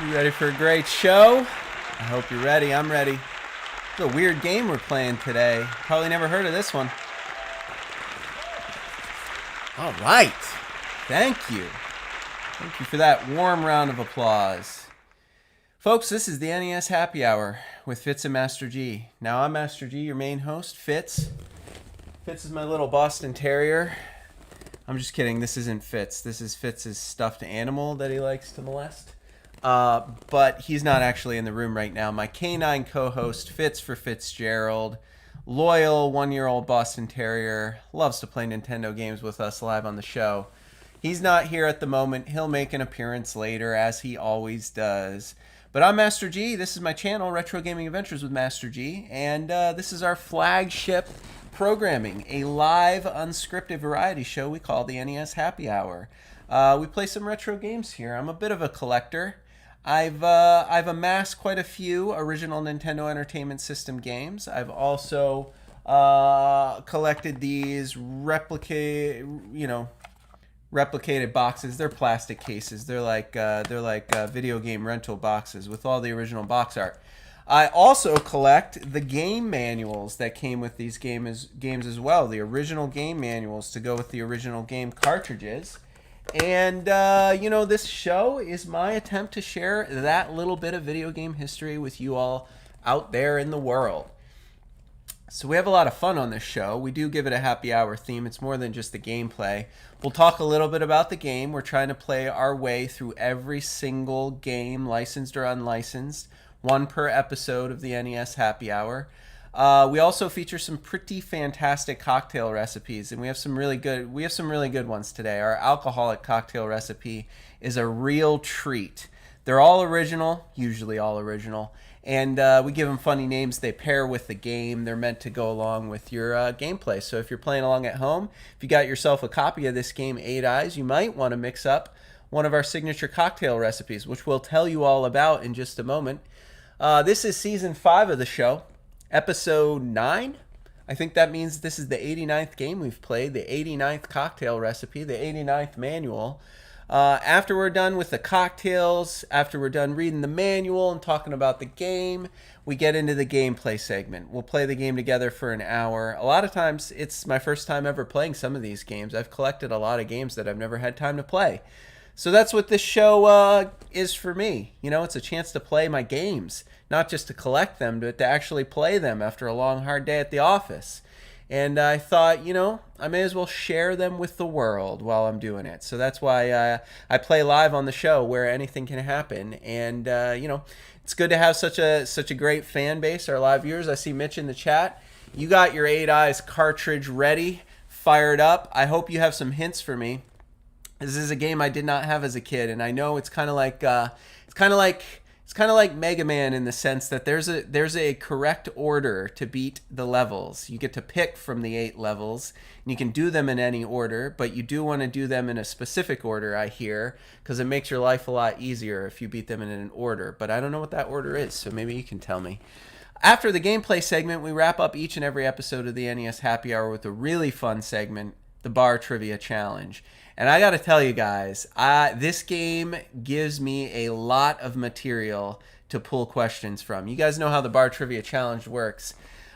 You ready for a great show? I hope you're ready. I'm ready. It's a weird game we're playing today. Probably never heard of this one. All right. Thank you. Thank you for that warm round of applause. Folks, this is the NES Happy Hour with Fitz and Master G. Now, I'm Master G, your main host, Fitz. Fitz is my little Boston Terrier. I'm just kidding. This isn't Fitz. This is Fitz's stuffed animal that he likes to molest. But he's not actually in the room right now. My canine co-host, Fitz for Fitzgerald, loyal one-year-old Boston Terrier, loves to play Nintendo games with us live on the show. He's not here at the moment. He'll make an appearance later, as he always does. But I'm Master G. This is my channel, Retro Gaming Adventures with Master G. And this is our flagship programming, a live, unscripted variety show we call the NES Happy Hour. We play some retro games here. I'm a bit of a collector. I've amassed quite a few original Nintendo Entertainment System games. I've also collected these replicated boxes. They're plastic cases. They're like video game rental boxes with all the original box art. I also collect the game manuals that came with these games as well. The original game manuals to go with the original game cartridges. And, this show is my attempt to share that little bit of video game history with you all out there in the world. So we have a lot of fun on this show. We do give it a happy hour theme. It's more than just the gameplay. We'll talk a little bit about the game. We're trying to play our way through every single game, licensed or unlicensed, one per episode of the NES Happy Hour. We also feature some pretty fantastic cocktail recipes, and we have some really good ones today. Our alcoholic cocktail recipe is a real treat. They're all original, usually all original, and we give them funny names. They pair with the game. They're meant to go along with your gameplay. So if you're playing along at home, if you got yourself a copy of this game, Heyyyy, you might want to mix up one of our signature cocktail recipes, which we'll tell you all about in just a moment. This is season 5 of the show. Episode 9? I think that means this is the 89th game we've played, the 89th cocktail recipe, the 89th manual. After we're done with the cocktails, after we're done reading the manual and talking about the game, we get into the gameplay segment. We'll play the game together for an hour. A lot of times, it's my first time ever playing some of these games. I've collected a lot of games that I've never had time to play. So that's what this show is for me. It's a chance to play my games. Not just to collect them, but to actually play them after a long, hard day at the office. And I thought, I may as well share them with the world while I'm doing it. So that's why I play live on the show where anything can happen. And, it's good to have such a great fan base, our live viewers. I see Mitch in the chat. You got your 8 cartridge ready, fired up. I hope you have some hints for me. This is a game I did not have as a kid, and I know it's kind of like Mega Man in the sense that there's a correct order to beat the levels. You get to pick from the 8 levels, and you can do them in any order, but you do want to do them in a specific order, I hear, because it makes your life a lot easier if you beat them in an order. But I don't know what that order is, so maybe you can tell me. After the gameplay segment, we wrap up each and every episode of the NES Happy Hour with a really fun segment, the Bar Trivia Challenge. And I got to tell you guys, this game gives me a lot of material to pull questions from. You guys know how the Bar Trivia Challenge works.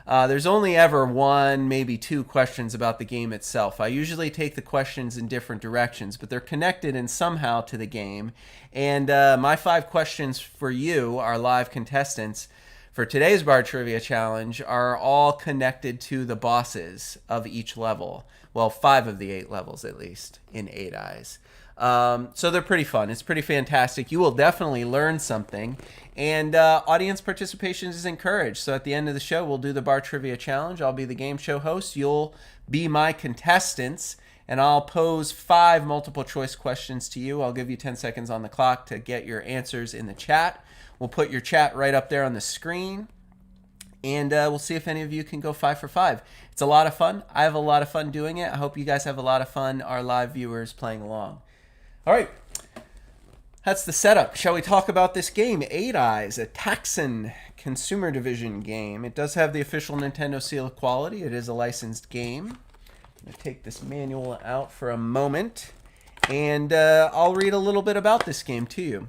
There's only ever 1, maybe 2 questions about the game itself. I usually take the questions in different directions, but they're connected in somehow to the game. And my 5 questions for you, our live contestants, for today's Bar Trivia Challenge are all connected to the bosses of each level. Well, 5 of the 8 levels, at least, in 8 So they're pretty fun. It's pretty fantastic. You will definitely learn something. And audience participation is encouraged. So at the end of the show, we'll do the Bar Trivia Challenge. I'll be the game show host. You'll be my contestants. And I'll pose 5 multiple choice questions to you. I'll give you 10 seconds on the clock to get your answers in the chat. We'll put your chat right up there on the screen. And we'll see if any of you can go 5 for 5. It's a lot of fun. I have a lot of fun doing it. I hope you guys have a lot of fun, our live viewers playing along. All right. That's the setup. Shall we talk about this game? Heyyyy, a Texan Consumer Division game. It does have the official Nintendo seal of quality. It is a licensed game. I'm going to take this manual out for a moment, and I'll read a little bit about this game to you.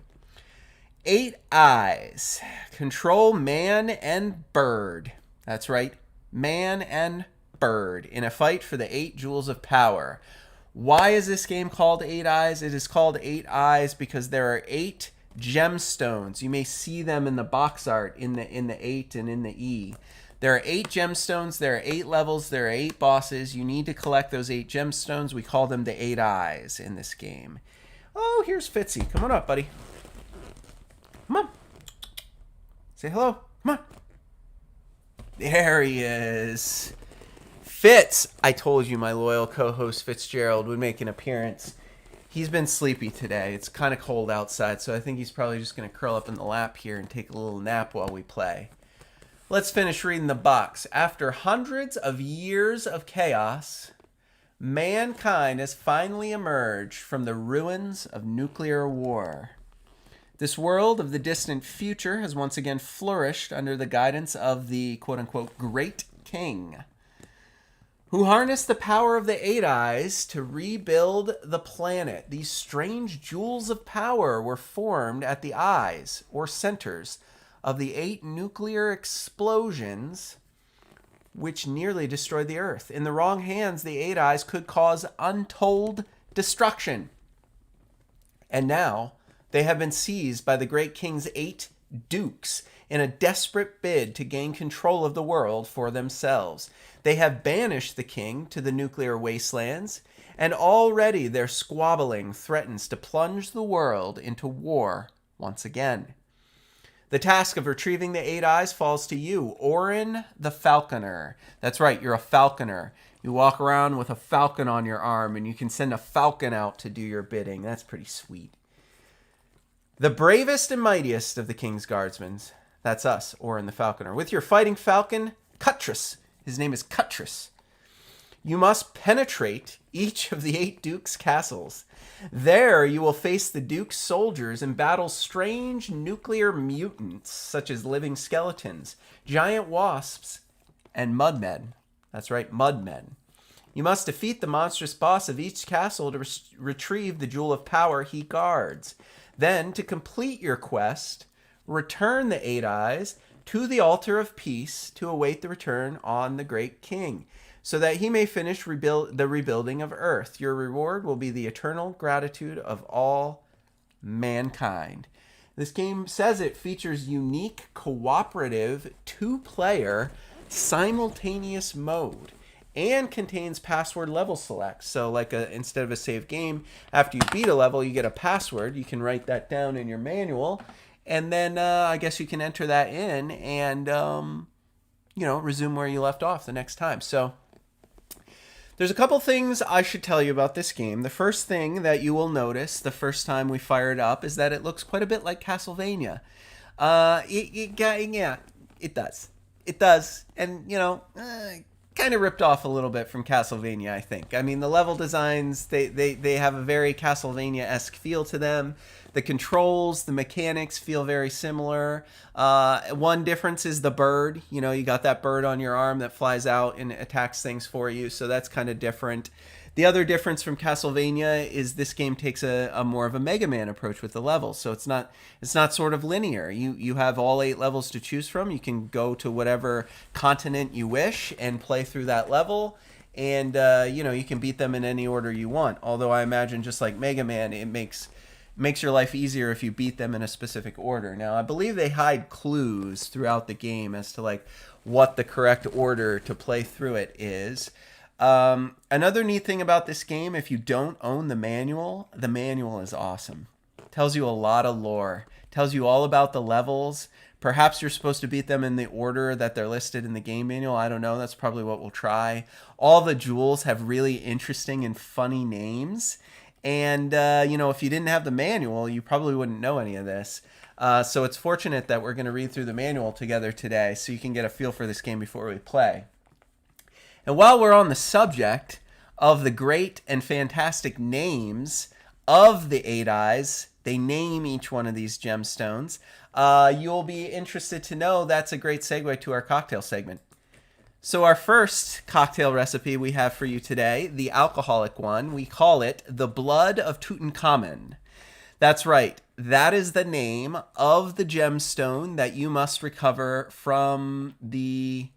8 eyes. Control man and bird. That's right, man and bird in a fight for the 8 jewels of power. Why is this game called 8 eyes? It is called 8 eyes because there are 8 gemstones. You may see them in the box art in the 8 and in the E. There are 8 gemstones, there are 8 levels, there are 8 bosses. You need to collect those 8 gemstones. We call them the 8 eyes in this game. Oh, here's Fitzy. Come on up, buddy. Come on. Say hello. Come on. There he is. Fitz. I told you my loyal co-host Fitzgerald would make an appearance. He's been sleepy today. It's kind of cold outside, so I think he's probably just going to curl up in the lap here and take a little nap while we play. Let's finish reading the box. After hundreds of years of chaos, mankind has finally emerged from the ruins of nuclear war. This world of the distant future has once again flourished under the guidance of the quote-unquote Great King, who harnessed the power of the 8 eyes to rebuild the planet. These strange jewels of power were formed at the eyes, or centers, of the 8 nuclear explosions which nearly destroyed the Earth. In the wrong hands, the 8 eyes could cause untold destruction. And now, they have been seized by the Great King's 8 dukes in a desperate bid to gain control of the world for themselves. They have banished the king to the nuclear wastelands, and already their squabbling threatens to plunge the world into war once again. The task of retrieving the 8 eyes falls to you, Orin the Falconer. That's right, you're a falconer. You walk around with a falcon on your arm, and you can send a falcon out to do your bidding. That's pretty sweet. The bravest and mightiest of the king's guardsmen. That's us, Orin the Falconer. With your fighting falcon, Cuttress. His name is Cuttress. You must penetrate each of the 8 dukes' castles. There you will face the duke's soldiers and battle strange nuclear mutants such as living skeletons, giant wasps, and mudmen. That's right, mudmen. You must defeat the monstrous boss of each castle to retrieve the jewel of power he guards. Then, to complete your quest, return the 8 eyes to the altar of peace to await the return on the Great King, so that he may finish the rebuilding of Earth. Your reward will be the eternal gratitude of all mankind. This game says it features unique, cooperative, 2-player, simultaneous mode, and contains password level select. So like instead of a save game, after you beat a level, you get a password. You can write that down in your manual, and then I guess you can enter that in and, resume where you left off the next time. So there's a couple things I should tell you about this game. The first thing that you will notice the first time we fire it up is that it looks quite a bit like Castlevania. It does. It does. And, kind of ripped off a little bit from Castlevania, I think. I mean, the level designs, they have a very Castlevania-esque feel to them. The controls, the mechanics feel very similar. One difference is the bird. You got that bird on your arm that flies out and attacks things for you, so that's kind of different. The other difference from Castlevania is this game takes a more of a Mega Man approach with the levels, so it's not sort of linear. You have all 8 levels to choose from. You can go to whatever continent you wish and play through that level, and you can beat them in any order you want. Although I imagine just like Mega Man, it makes your life easier if you beat them in a specific order. Now, I believe they hide clues throughout the game as to like what the correct order to play through it is. Another neat thing about this game, if you don't own the manual is awesome. It tells you a lot of lore. It tells you all about the levels. Perhaps you're supposed to beat them in the order that they're listed in the game manual. I don't know. That's probably what we'll try. All the jewels have really interesting and funny names. And, if you didn't have the manual, you probably wouldn't know any of this. So it's fortunate that we're going to read through the manual together today so you can get a feel for this game before we play. And while we're on the subject of the great and fantastic names of the 8 eyes, they name each one of these gemstones, you'll be interested to know that's a great segue to our cocktail segment. So our first cocktail recipe we have for you today, the alcoholic one, we call it the Blood of Tutankhamen. That's right. That is the name of the gemstone that you must recover from the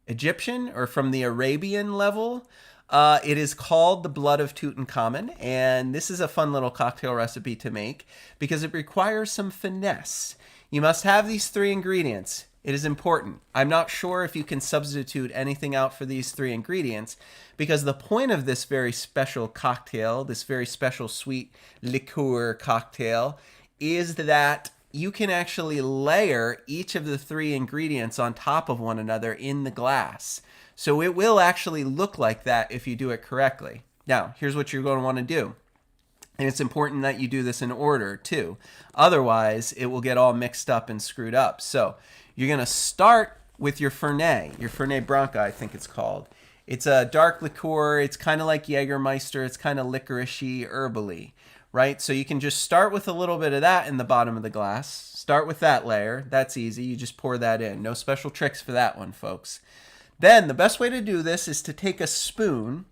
Egyptian or from the Arabian level. It is called the Blood of Tutankhamen, and this is a fun little cocktail recipe to make because it requires some finesse. You must have these 3 ingredients. It is important. I'm not sure if you can substitute anything out for these 3 ingredients because the point of this very special cocktail, this very special sweet liqueur cocktail, is that you can actually layer each of the 3 ingredients on top of one another in the glass. So it will actually look like that if you do it correctly. Now, here's what you're going to want to do. And it's important that you do this in order too. Otherwise, it will get all mixed up and screwed up. So you're going to start with your Fernet Branca, I think it's called. It's a dark liqueur. It's kind of like Jägermeister. It's kind of licoricey, herbally, right? So you can just start with a little bit of that in the bottom of the glass. Start with that layer. That's easy. You just pour that in. No special tricks for that one, folks. Then the best way to do this is to take a spoon,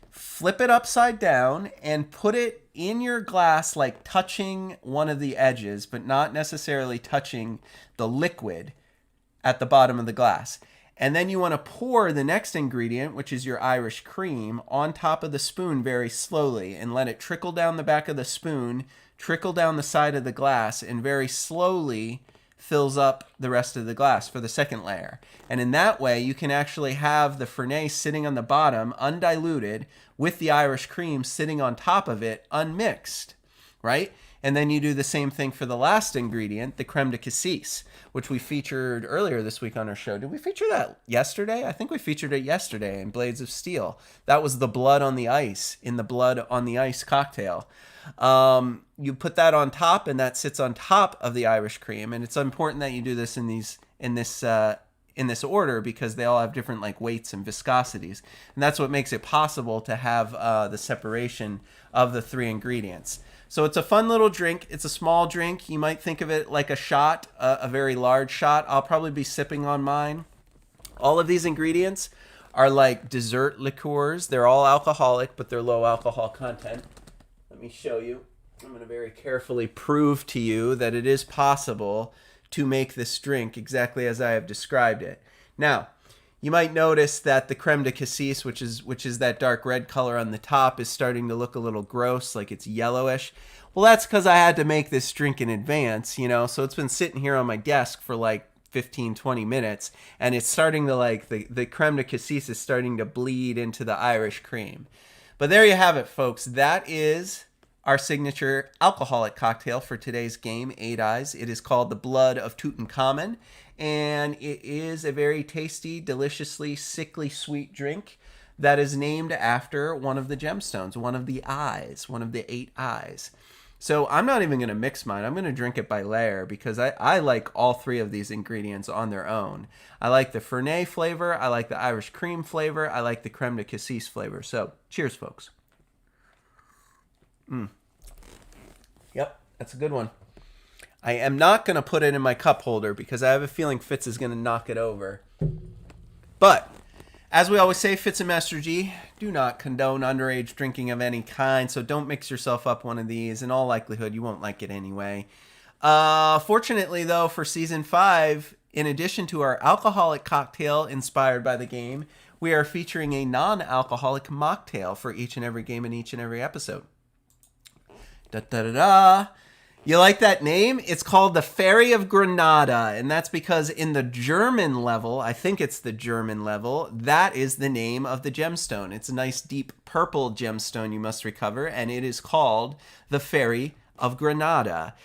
flip it upside down, and put it in your glass like touching one of the edges, but not necessarily touching the liquid at the bottom of the glass. And then you want to pour the next ingredient, which is your Irish cream, on top of the spoon very slowly and let it trickle down the back of the spoon, trickle down the side of the glass, and very slowly fills up the rest of the glass for the second layer. And in that way, you can actually have the Fernet sitting on the bottom, undiluted, with the Irish cream sitting on top of it, unmixed, right? And then you do the same thing for the last ingredient, the creme de cassis, which we featured earlier this week on our show. Did we feature that yesterday? I think we featured it yesterday in Blades of Steel. That was the blood on the ice, in the blood on the ice cocktail. You put that on top, and that sits on top of the Irish cream. And it's important that you do this in this order because they all have different like weights and viscosities, and that's what makes it possible to have the separation of the 3 ingredients. So it's a fun little drink. It's a small drink. You might think of it like a shot, a very large shot. I'll probably be sipping on mine. All of these ingredients are like dessert liqueurs. They're all alcoholic, but they're low alcohol content. Let me show you. I'm going to very carefully prove to you that it is possible to make this drink exactly as I have described it. Now, you might notice that the creme de cassis, which is that dark red color on the top, is starting to look a little gross, like it's yellowish. Well, that's because I had to make this drink in advance, so it's been sitting here on my desk for like 15, 20 minutes, and it's starting to like, the creme de cassis is starting to bleed into the Irish cream. But there you have it, folks. That is our signature alcoholic cocktail for today's game, Eight Eyes. It is called the Blood of Tutankhamen, and it is a very tasty, deliciously, sickly sweet drink that is named after one of the gemstones, one of the eyes, one of the 8 eyes. So I'm not even going to mix mine. I'm going to drink it by layer because I like all 3 of these ingredients on their own. I like the Fernet flavor. I like the Irish cream flavor. I like the creme de cassis flavor. So cheers, folks. Yep, that's a good one. I am not going to put it in my cup holder because I have a feeling Fitz is going to knock it over. But as we always say, Fitz and Master G do not condone underage drinking of any kind, so don't mix yourself up one of these. In all likelihood, you won't like it anyway. Fortunately, though, for Season 5, in addition to our alcoholic cocktail inspired by the game, we are featuring a non-alcoholic mocktail for each and every game in each and every episode. Da-da-da-da. You like that name? It's called the Fairy of Granada, and that's because in the German level, I think it's the German level, that is the name of the gemstone. It's a nice deep purple gemstone you must recover, and it is called the Fairy of Granada.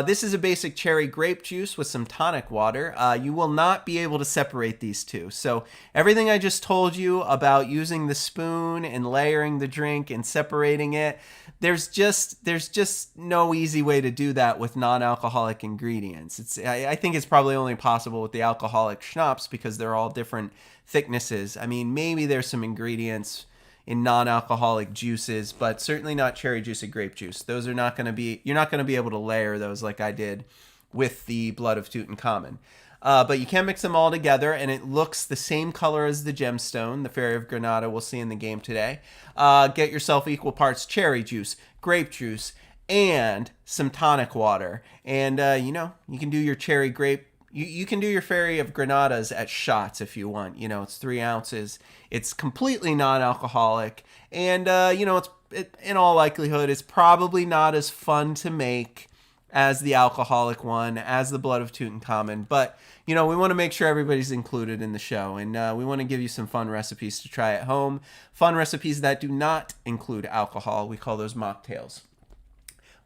This is a basic cherry grape juice with some tonic water. You will not be able to separate these two. So everything I just told you about using the spoon and layering the drink and separating it, there's just no easy way to do that with non-alcoholic ingredients. I think it's probably only possible with the alcoholic schnapps because they're all different thicknesses. I mean, maybe there's some ingredients in non-alcoholic juices, but certainly not cherry juice and grape juice. Those are not going to be, you're not going to be able to layer those like I did with the Blood of Tutankhamen. But you can mix them all together, and it looks the same color as the gemstone, the Fairy of Granada we'll see in the game today. Get yourself equal parts cherry juice, grape juice, and some tonic water, and you know, you can do your cherry grape. You can do your fairy of Granadas at shots if you want. You know, it's 3 ounces. It's completely non-alcoholic, and you know, in all likelihood, it's probably not as fun to make as the alcoholic one, as the Blood of Tutankhamen. But, you know, we want to make sure everybody's included in the show. And we want to give you some fun recipes to try at home. Fun recipes that do not include alcohol. We call those mocktails.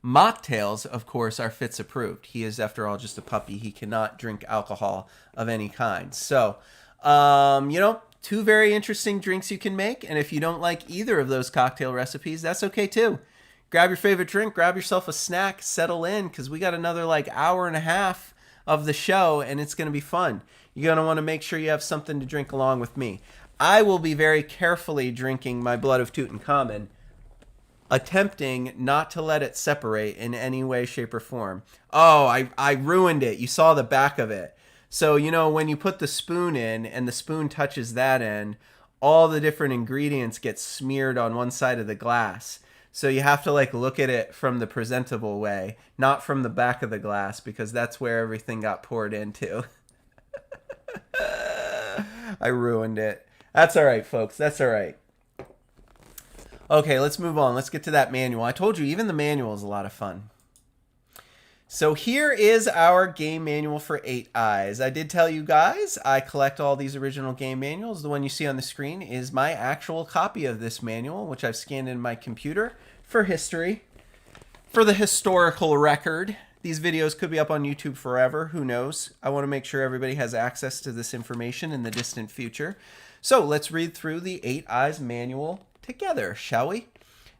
Mocktails, of course, are Fitz approved. He is, after all, just a puppy. He cannot drink alcohol of any kind. So, you know, 2 very interesting drinks you can make. And if you don't like either of those cocktail recipes, that's okay too. Grab your favorite drink, grab yourself a snack, settle in, because we got another like hour and a half of the show, and it's going to be fun. You're going to want to make sure you have something to drink along with me. I will be very carefully drinking my Blood of Tutankhamen, attempting not to let it separate in any way, shape, or form. Oh, I ruined it. You saw the back of it. So, you know, when you put the spoon in and the spoon touches that end, all the different ingredients get smeared on one side of the glass. So you have to like look at it from the presentable way, not from the back of the glass, because that's where everything got poured into. I ruined it. That's all right, folks. That's all right. Okay, let's move on. Let's get to that manual. I told you, even the manual is a lot of fun. So here is our game manual for 8 Eyes. I did tell you guys I collect all these original game manuals. The one you see on the screen is my actual copy of this manual, which I've scanned in my computer for history, for the historical record. These videos could be up on YouTube forever. Who knows? I want to make sure everybody has access to this information in the distant future. So let's read through the 8 Eyes manual together, shall we?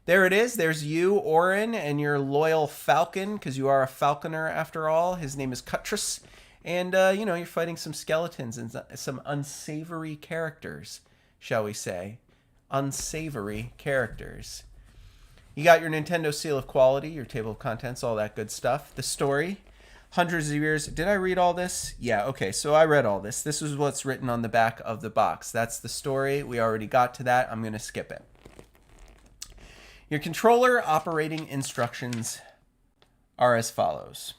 There it is. There's you, Orin, and your loyal falcon, because you are a falconer after all. His name is Cuttress. And, you know, you're fighting some skeletons and some unsavory characters, shall we say. Unsavory characters. You got your Nintendo seal of quality, your table of contents, all that good stuff. The story, hundreds of years. Did I read all this? Yeah, okay, so I read all this. This is what's written on the back of the box. That's the story. We already got to that. I'm going to skip it. Your controller operating instructions are as follows.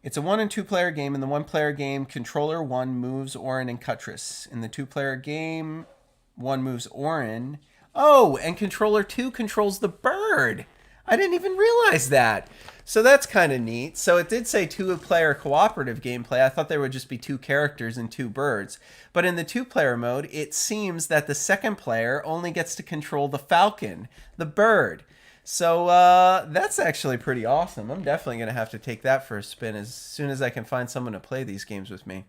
It's a 1- and 2-player game. In the 1-player game, controller 1 moves Orin and Cuttress. In the 2-player game, 1 moves Orin. Oh, and controller 2 controls the bird. I didn't even realize that. So that's kind of neat. So it did say 2-player cooperative gameplay. I thought there would just be 2 characters and 2 birds. But in the 2-player mode, it seems that the second player only gets to control the falcon, the bird. So that's actually pretty awesome. I'm definitely going to have to take that for a spin as soon as I can find someone to play these games with me.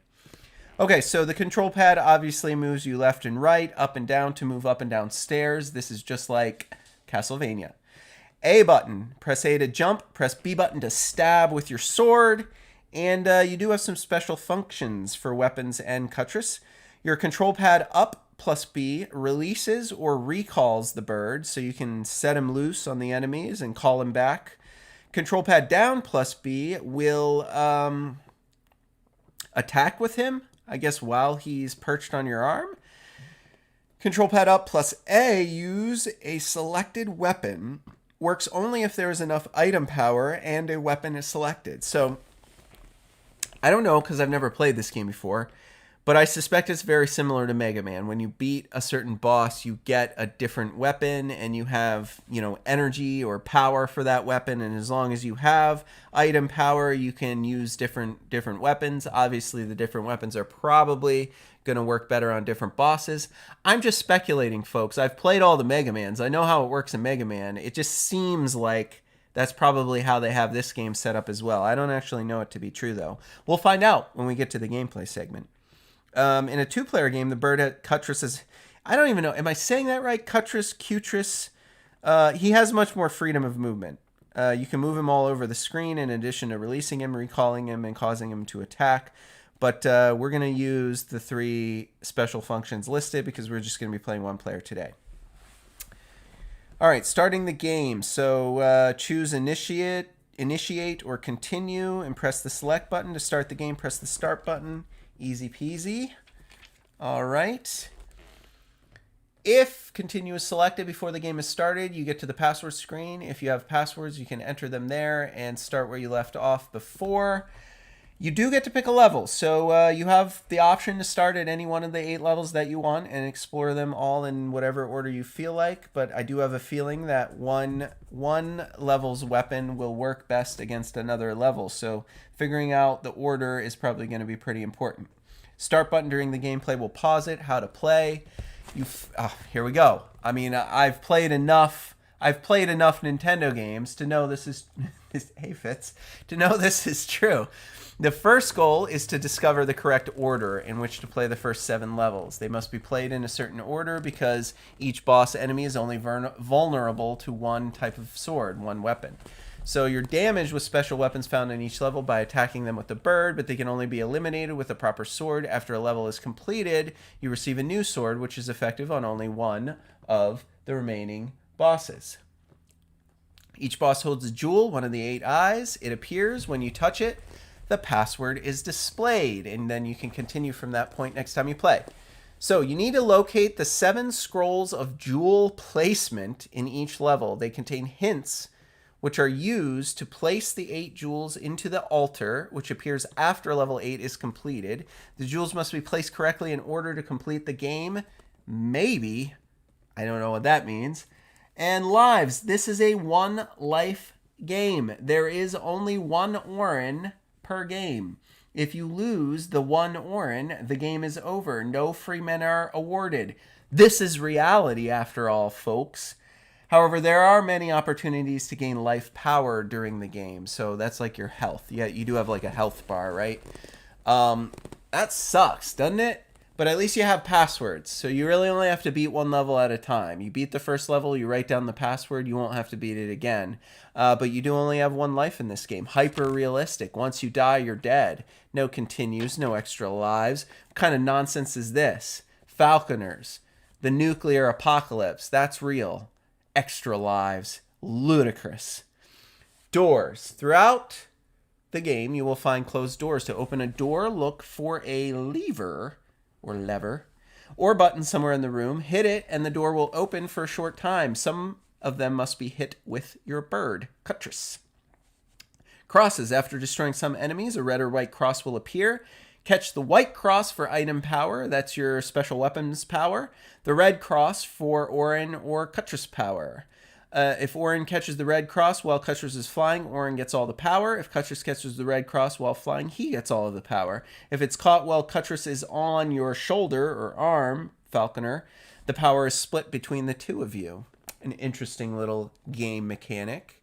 Okay, so the control pad obviously moves you left and right, up and down to move up and down stairs. This is just like Castlevania. A button, press A to jump, press B button to stab with your sword, and you do have some special functions for weapons and Cuttress. Your control pad up plus B releases or recalls the bird, so you can set him loose on the enemies and call him back. Control pad down plus B will attack with him, I guess, while he's perched on your arm. Control pad up plus A, use a selected weapon. Works only if there is enough item power and a weapon is selected. So, I don't know because I've never played this game before, but I suspect it's very similar to Mega Man. When you beat a certain boss, you get a different weapon and you have, you know, energy or power for that weapon. And as long as you have item power, you can use different weapons. Obviously, the different weapons are probably going to work better on different bosses. I'm just speculating, folks. I've played all the Mega Mans. I know how it works in Mega Man. It just seems like that's probably how they have this game set up as well. I don't actually know it to be true, though. We'll find out when we get to the gameplay segment. In a 2-player game, the bird at Cuttress is... I don't even know. Am I saying that right? Cuttress, Cutress. He has much more freedom of movement. You can move him all over the screen in addition to releasing him, recalling him, and causing him to attack. But we're going to use the 3 special functions listed because we're just going to be playing 1 player today. All right, starting the game. So choose initiate or continue and press the select button to start the game. Press the start button. Easy peasy. All right. If continue is selected before the game is started, you get to the password screen. If you have passwords, you can enter them there and start where you left off before. You do get to pick a level, so you have the option to start at any one of the 8 levels that you want and explore them all in whatever order you feel like, but I do have a feeling that one level's weapon will work best against another level, so figuring out the order is probably going to be pretty important. Start button during the gameplay will pause it. How to play. Here we go. I mean, I've played enough Nintendo games to know this is hey Fitz, to know this is true. The first goal is to discover the correct order in which to play the first 7 levels. They must be played in a certain order because each boss enemy is only vulnerable to one type of sword, one weapon. So you're damaged with special weapons found in each level by attacking them with the bird, but they can only be eliminated with a proper sword. After a level is completed, you receive a new sword, which is effective on only one of the remaining bosses. Each boss holds a jewel, one of the 8 eyes. It appears when you touch it. The password is displayed, and then you can continue from that point next time you play. So you need to locate the 7 scrolls of jewel placement in each level. They contain hints which are used to place the 8 jewels into the altar, which appears after level 8 is completed. The jewels must be placed correctly in order to complete the game. Maybe. I don't know what that means. And lives. This is a 1 life game. There is only 1 Orin per game. If you lose the 1 Orin, the game is over. No free men are awarded. This is reality after all, folks. However, there are many opportunities to gain life power during the game. So that's like your health. Yeah, you do have like a health bar, right? That sucks, doesn't it? But at least you have passwords. So you really only have to beat 1 level at a time. You beat the first level, you write down the password, you won't have to beat it again. But you do only have 1 life in this game. Hyper realistic. Once you die, you're dead. No continues, no extra lives. What kind of nonsense is this? Falconers. The nuclear apocalypse. That's real. Extra lives. Ludicrous. Doors. Throughout the game, you will find closed doors. To open a door, look for a lever or button somewhere in the room. Hit it and the door will open for a short time. Some of them must be hit with your bird. Cutlass. Crosses. After destroying some enemies, a red or white cross will appear. Catch the white cross for item power. That's your special weapons power. The red cross for Orin or Cutlass power. If Orin catches the red cross while Cutlass is flying, Orin gets all the power. If Cutlass catches the red cross while flying, he gets all of the power. If it's caught while Cutlass is on your shoulder or arm, Falconer, the power is split between the 2 of you. An interesting little game mechanic.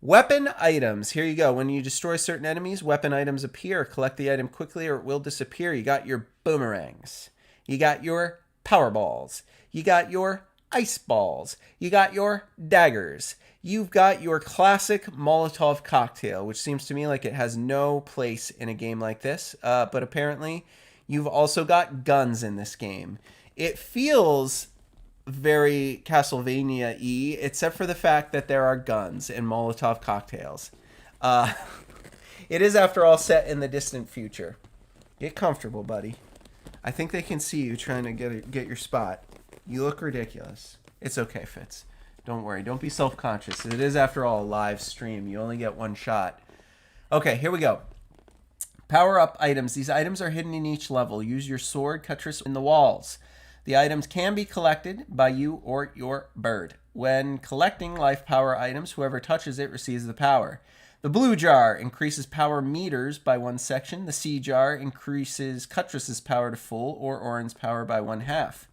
Weapon items. Here you go. When you destroy certain enemies, weapon items appear. Collect the item quickly or it will disappear. You got your boomerangs. You got your power balls. You got your ice balls. You got your daggers. You've got your classic Molotov cocktail, which seems to me like it has no place in a game like this. But apparently, you've also got guns in this game. It feels very Castlevania-y, except for the fact that there are guns and Molotov cocktails. It is, after all, set in the distant future. Get comfortable, buddy. I think they can see you trying to get your spot. You look ridiculous. It's okay, Fitz. Don't worry. Don't be self-conscious. It is, after all, a live stream. You only get 1 shot. Okay, here we go. Power-up items. These items are hidden in each level. Use your sword, cutlass in the walls. The items can be collected by you or your bird. When collecting life power items, whoever touches it receives the power. The blue jar increases power meters by 1 section. The C jar increases Cutlass's power to full or Orin's power by 1/2.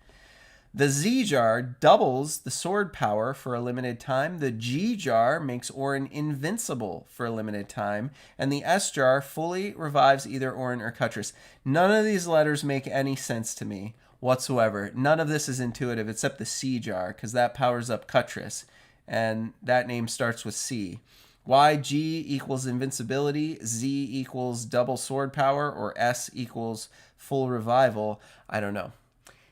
The Z jar doubles the sword power for a limited time. The G jar makes Orin invincible for a limited time. And the S jar fully revives either Orin or Cutlass. None of these letters make any sense to me whatsoever. None of this is intuitive except the C jar, because that powers up Cutlass. And that name starts with C. Why G equals invincibility, Z equals double sword power, or S equals full revival, I don't know.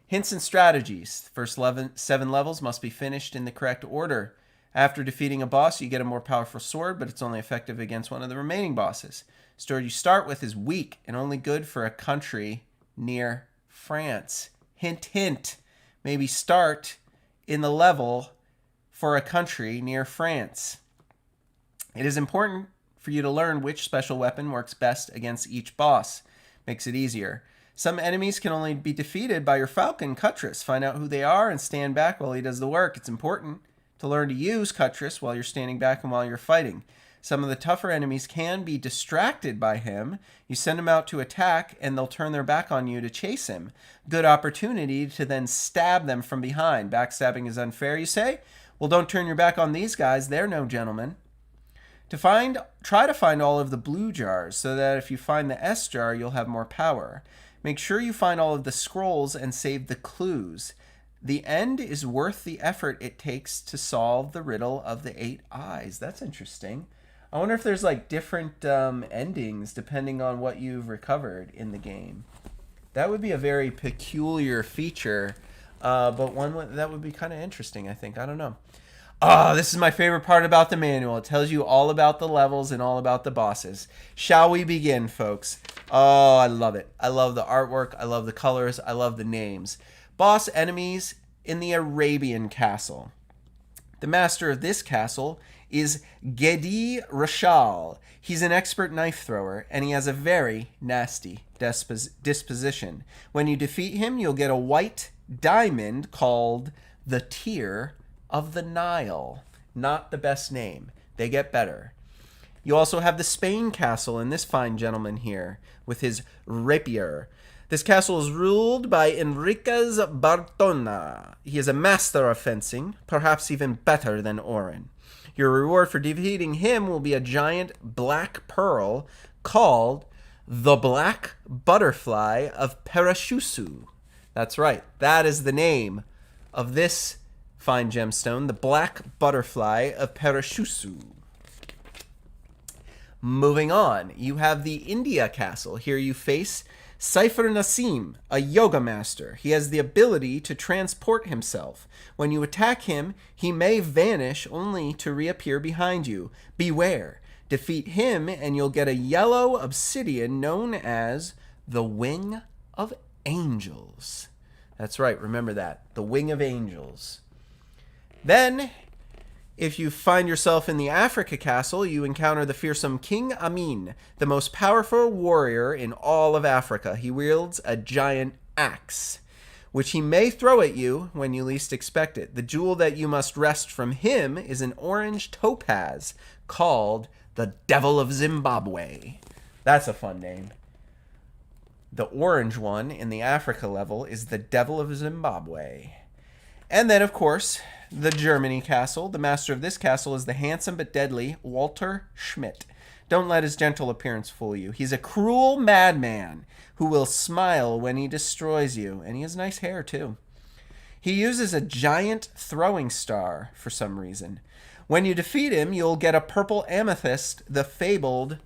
Hints and strategies. First 7 levels must be finished in the correct order. After defeating a boss, you get a more powerful sword, but it's only effective against one of the remaining bosses. Sword you start with is weak and only good for a country near France. Hint, hint. maybe start in the level for a country near France. It is important for you to learn which special weapon works best against each boss. Makes it easier. Some enemies can only be defeated by your Falcon, Cuttress. Find out who they are and stand back while he does the work. It's important to learn to use Cuttress while you're standing back and while you're fighting. Some of the tougher enemies can be distracted by him. You send them out to attack, and they'll turn their back on you to chase him. Good opportunity to then stab them from behind. Backstabbing is unfair, you say? Well, don't turn your back on these guys. They're no gentlemen. Try to find all of the blue jars, so that if you find the S jar, you'll have more power. Make sure you find all of the scrolls and save the clues. The end is worth the effort it takes to solve the riddle of the 8 eyes. That's interesting. I wonder if there's like different endings depending on what you've recovered in the game. That would be a very peculiar feature, but one that would be kind of interesting, I think. I don't know. Oh, this is my favorite part about the manual. It tells you all about the levels and all about the bosses. Shall we begin, folks? Oh, I love it. I love the artwork. I love the colors. I love the names. Boss enemies in the Arabian castle. The master of this castle is Gedi Rashal. He's an expert knife thrower, and he has a very nasty disposition. When you defeat him, you'll get a white diamond called the Tear of the Nile. Not the best name. They get better. You also have the Spain castle and this fine gentleman here with his rapier. This castle is ruled by Enriquez Bartona. He is a master of fencing, perhaps even better than Orin. Your reward for defeating him will be a giant black pearl called the Black Butterfly of Parashusu. That's right. That is the name of this fine gemstone, the Black Butterfly of Parashusu. Moving on, you have the India Castle. Here you face Cypher Nassim, a yoga master. He has the ability to transport himself. When you attack him, he may vanish only to reappear behind you. Beware. Defeat him and you'll get a yellow obsidian known as the Wing of Angels. That's right, remember that. The Wing of Angels. Then, if you find yourself in the Africa Castle, you encounter the fearsome King Amin, the most powerful warrior in all of Africa. He wields a giant axe, which he may throw at you when you least expect it. The jewel that you must wrest from him is an orange topaz called the Devil of Zimbabwe. That's a fun name. The orange one in the Africa level is the Devil of Zimbabwe. And then, of course, the Germany castle. The master of this castle is the handsome but deadly Walter Schmidt. Don't let his gentle appearance fool you. He's a cruel madman who will smile when he destroys you. And he has nice hair, too. He uses a giant throwing star for some reason. When you defeat him, you'll get a purple amethyst, the fabled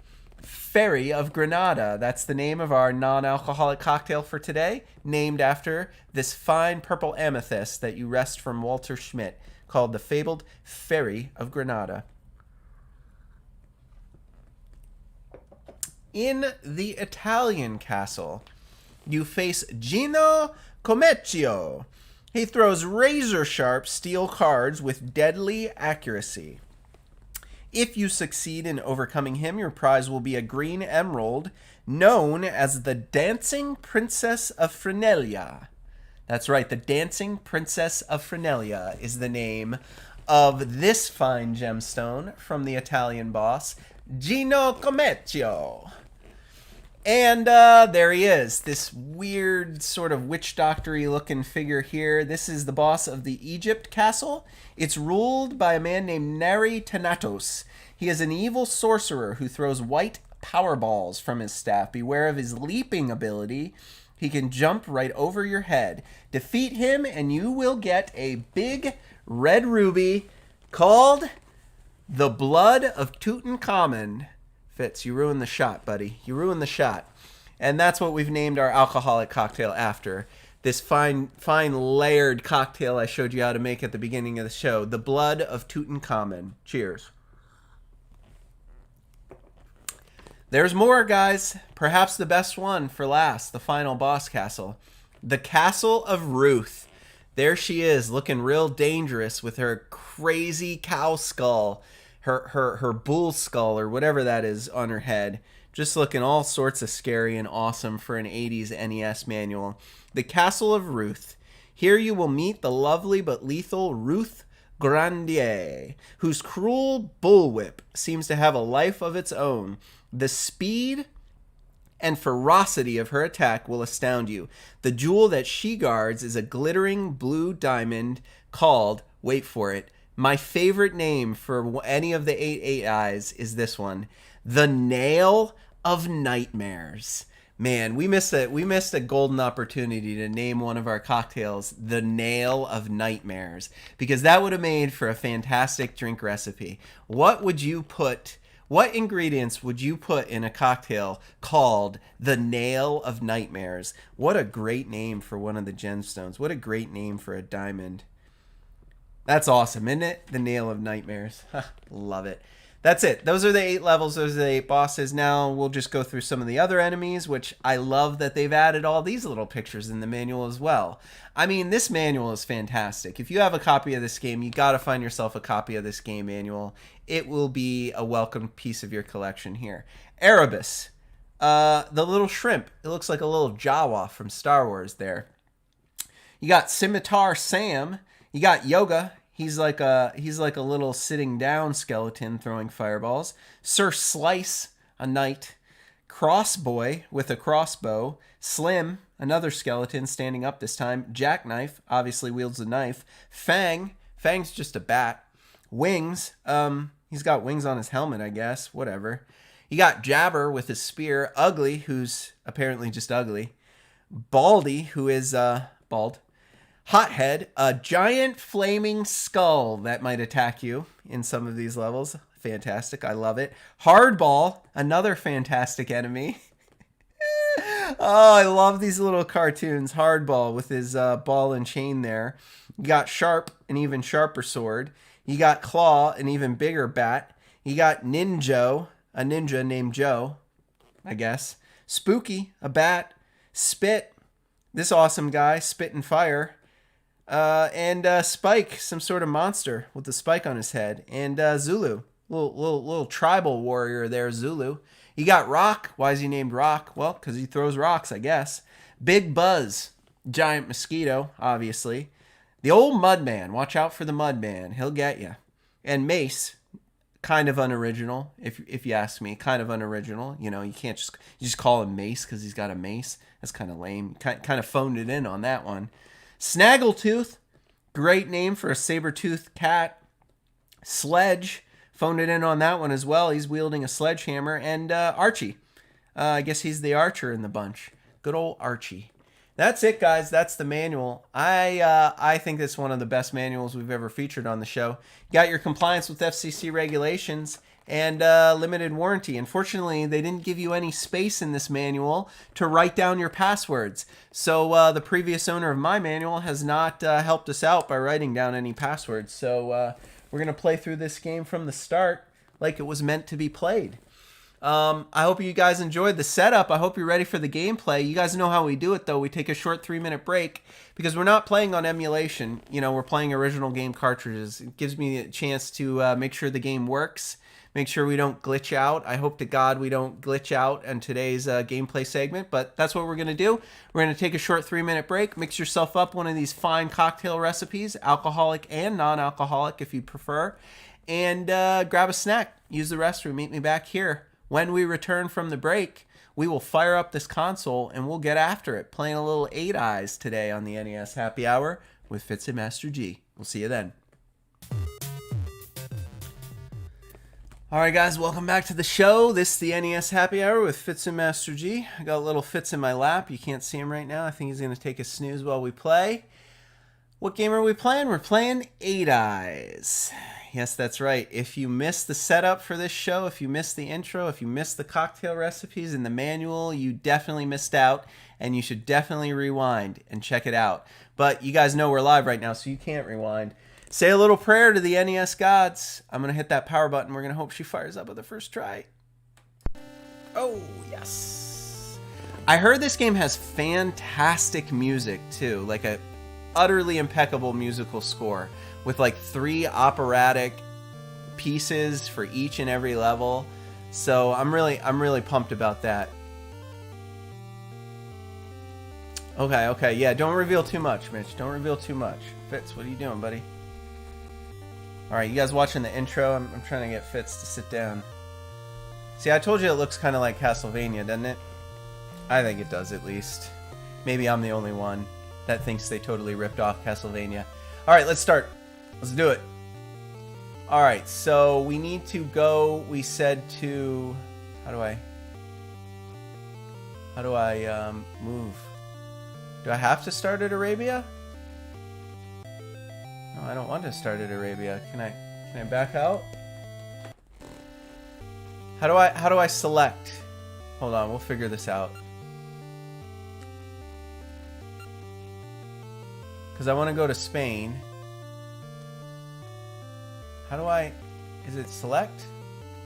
Fairy of Granada. That's the name of our non-alcoholic cocktail for today, named after this fine purple amethyst that you wrest from Walter Schmidt, called the fabled Fairy of Granada. In the Italian castle, you face Gino Comecchio. He throws razor-sharp steel cards with deadly accuracy. If you succeed in overcoming him, your prize will be a green emerald known as the Dancing Princess of Frenelia. That's right, the Dancing Princess of Frenelia is the name of this fine gemstone from the Italian boss, Gino Comecchio. And there he is, this weird sort of witch doctor-y looking figure here. This is the boss of the Egypt castle. It's ruled by a man named Neri Thanatos. He is an evil sorcerer who throws white power balls from his staff. Beware of his leaping ability. He can jump right over your head. Defeat him and you will get a big red ruby called the Blood of Tutankhamen. Fitz, you ruined the shot, buddy. You ruined the shot. And that's what we've named our alcoholic cocktail after. This fine layered cocktail I showed you how to make at the beginning of the show. The Blood of Tutankhamen. Cheers. There's more, guys. Perhaps the best one for last. The final boss castle. The Castle of Ruth. There she is, looking real dangerous with her crazy cow skull, her bull skull or whatever that is on her head. Just looking all sorts of scary and awesome for an 80s NES manual. The Castle of Ruth. Here you will meet the lovely but lethal Ruth Grandier, whose cruel bullwhip seems to have a life of its own. The speed and ferocity of her attack will astound you. The jewel that she guards is a glittering blue diamond called, wait for it, my favorite name for any of the 8 eyes is this one, the Nail of Nightmares. Man, we missed a golden opportunity to name one of our cocktails the Nail of Nightmares, because that would have made for a fantastic drink recipe. What ingredients would you put in a cocktail called the Nail of Nightmares? What a great name for one of the gemstones. What a great name for a diamond. That's awesome, isn't it? The Nail of Nightmares. Love it. That's it. Those are the 8 levels. Those are the 8 bosses. Now we'll just go through some of the other enemies, which I love that they've added all these little pictures in the manual as well. I mean, this manual is fantastic. If you have a copy of this game, you got to find yourself a copy of this game manual. It will be a welcome piece of your collection here. Erebus, the little shrimp. It looks like a little Jawa from Star Wars there. You got Scimitar Sam. You got Yoga. He's like a little sitting down skeleton throwing fireballs. Sir Slice, a knight. Crossboy with a crossbow. Slim, another skeleton standing up this time. Jackknife, obviously wields a knife. Fang's just a bat. Wings, he's got wings on his helmet, I guess. Whatever. You got Jabber with his spear. Ugly, who's apparently just ugly. Baldy, who is bald. Hothead, a giant flaming skull that might attack you in some of these levels. Fantastic. I love it. Hardball, another fantastic enemy. Oh, I love these little cartoons. Hardball with his ball and chain there. You got Sharp, an even sharper sword. You got Claw, an even bigger bat. You got Ninjo, a ninja named Joe, I guess. Spooky, a bat. Spit, this awesome guy, spit and fire. And Spike, some sort of monster with a spike on his head. And Zulu, little tribal warrior there, Zulu. You got Rock. Why is he named Rock? Well, because he throws rocks, I guess. Big Buzz, giant mosquito, obviously. The old Mudman. Watch out for the Mudman. He'll get you. And Mace, kind of unoriginal, if you ask me. Kind of unoriginal. You know, you just call him Mace because he's got a mace. That's kind of lame. Kind of phoned it in on that one. Snaggletooth, great name for a saber-toothed cat. Sledge, phoned it in on that one as well. He's wielding a sledgehammer. And Archie, I guess he's the archer in the bunch. Good old Archie. That's it, guys. That's the manual. I think it's one of the best manuals we've ever featured on the show. You got your compliance with FCC regulations and limited warranty. Unfortunately, they didn't give you any space in this manual to write down your passwords. So the previous owner of my manual has not helped us out by writing down any passwords. So we're going to play through this game from the start like it was meant to be played. I hope you guys enjoyed the setup. I hope you're ready for the gameplay. You guys know how we do it, though. We take a short 3-minute break because we're not playing on emulation. You know, we're playing original game cartridges. It gives me a chance to make sure the game works, make sure we don't glitch out. I hope to God we don't glitch out in today's gameplay segment, but that's what we're going to do. We're going to take a short 3-minute break. Mix yourself up one of these fine cocktail recipes, alcoholic and non-alcoholic if you prefer, and grab a snack. Use the restroom. Meet me back here. When we return from the break, we will fire up this console and we'll get after it, playing a little 8 Eyes today on the NES Happy Hour with Fitz and Master G. We'll see you then. All right, guys, welcome back to the show. This is the NES Happy Hour with Fitz and Master G. I got a little Fitz in my lap. You can't see him right now. I think he's going to take a snooze while we play. What game are we playing? We're playing 8 Eyes. Yes, that's right. If you missed the setup for this show, if you missed the intro, if you missed the cocktail recipes in the manual, you definitely missed out, and you should definitely rewind and check it out. But you guys know we're live right now, so you can't rewind. Say a little prayer to the NES gods. I'm going to hit that power button. We're going to hope she fires up with the first try. Oh, yes. I heard this game has fantastic music, too. Like a utterly impeccable musical score with like 3 operatic pieces for each and every level. So I'm really pumped about that. Okay, yeah, don't reveal too much, Mitch. Don't reveal too much. Fitz, what are you doing, buddy? Alright, you guys watching the intro? I'm trying to get Fitz to sit down. See, I told you it looks kind of like Castlevania, doesn't it? I think it does, at least. Maybe I'm the only one that thinks they totally ripped off Castlevania. Alright, let's start. Let's do it. Alright, so we need to go, we said to... How do I move? Do I have to start at Arabia? No, I don't want to start at Arabia. Can I back out? How do I select? Hold on, we'll figure this out. Because I want to go to Spain. How do I... Is it select?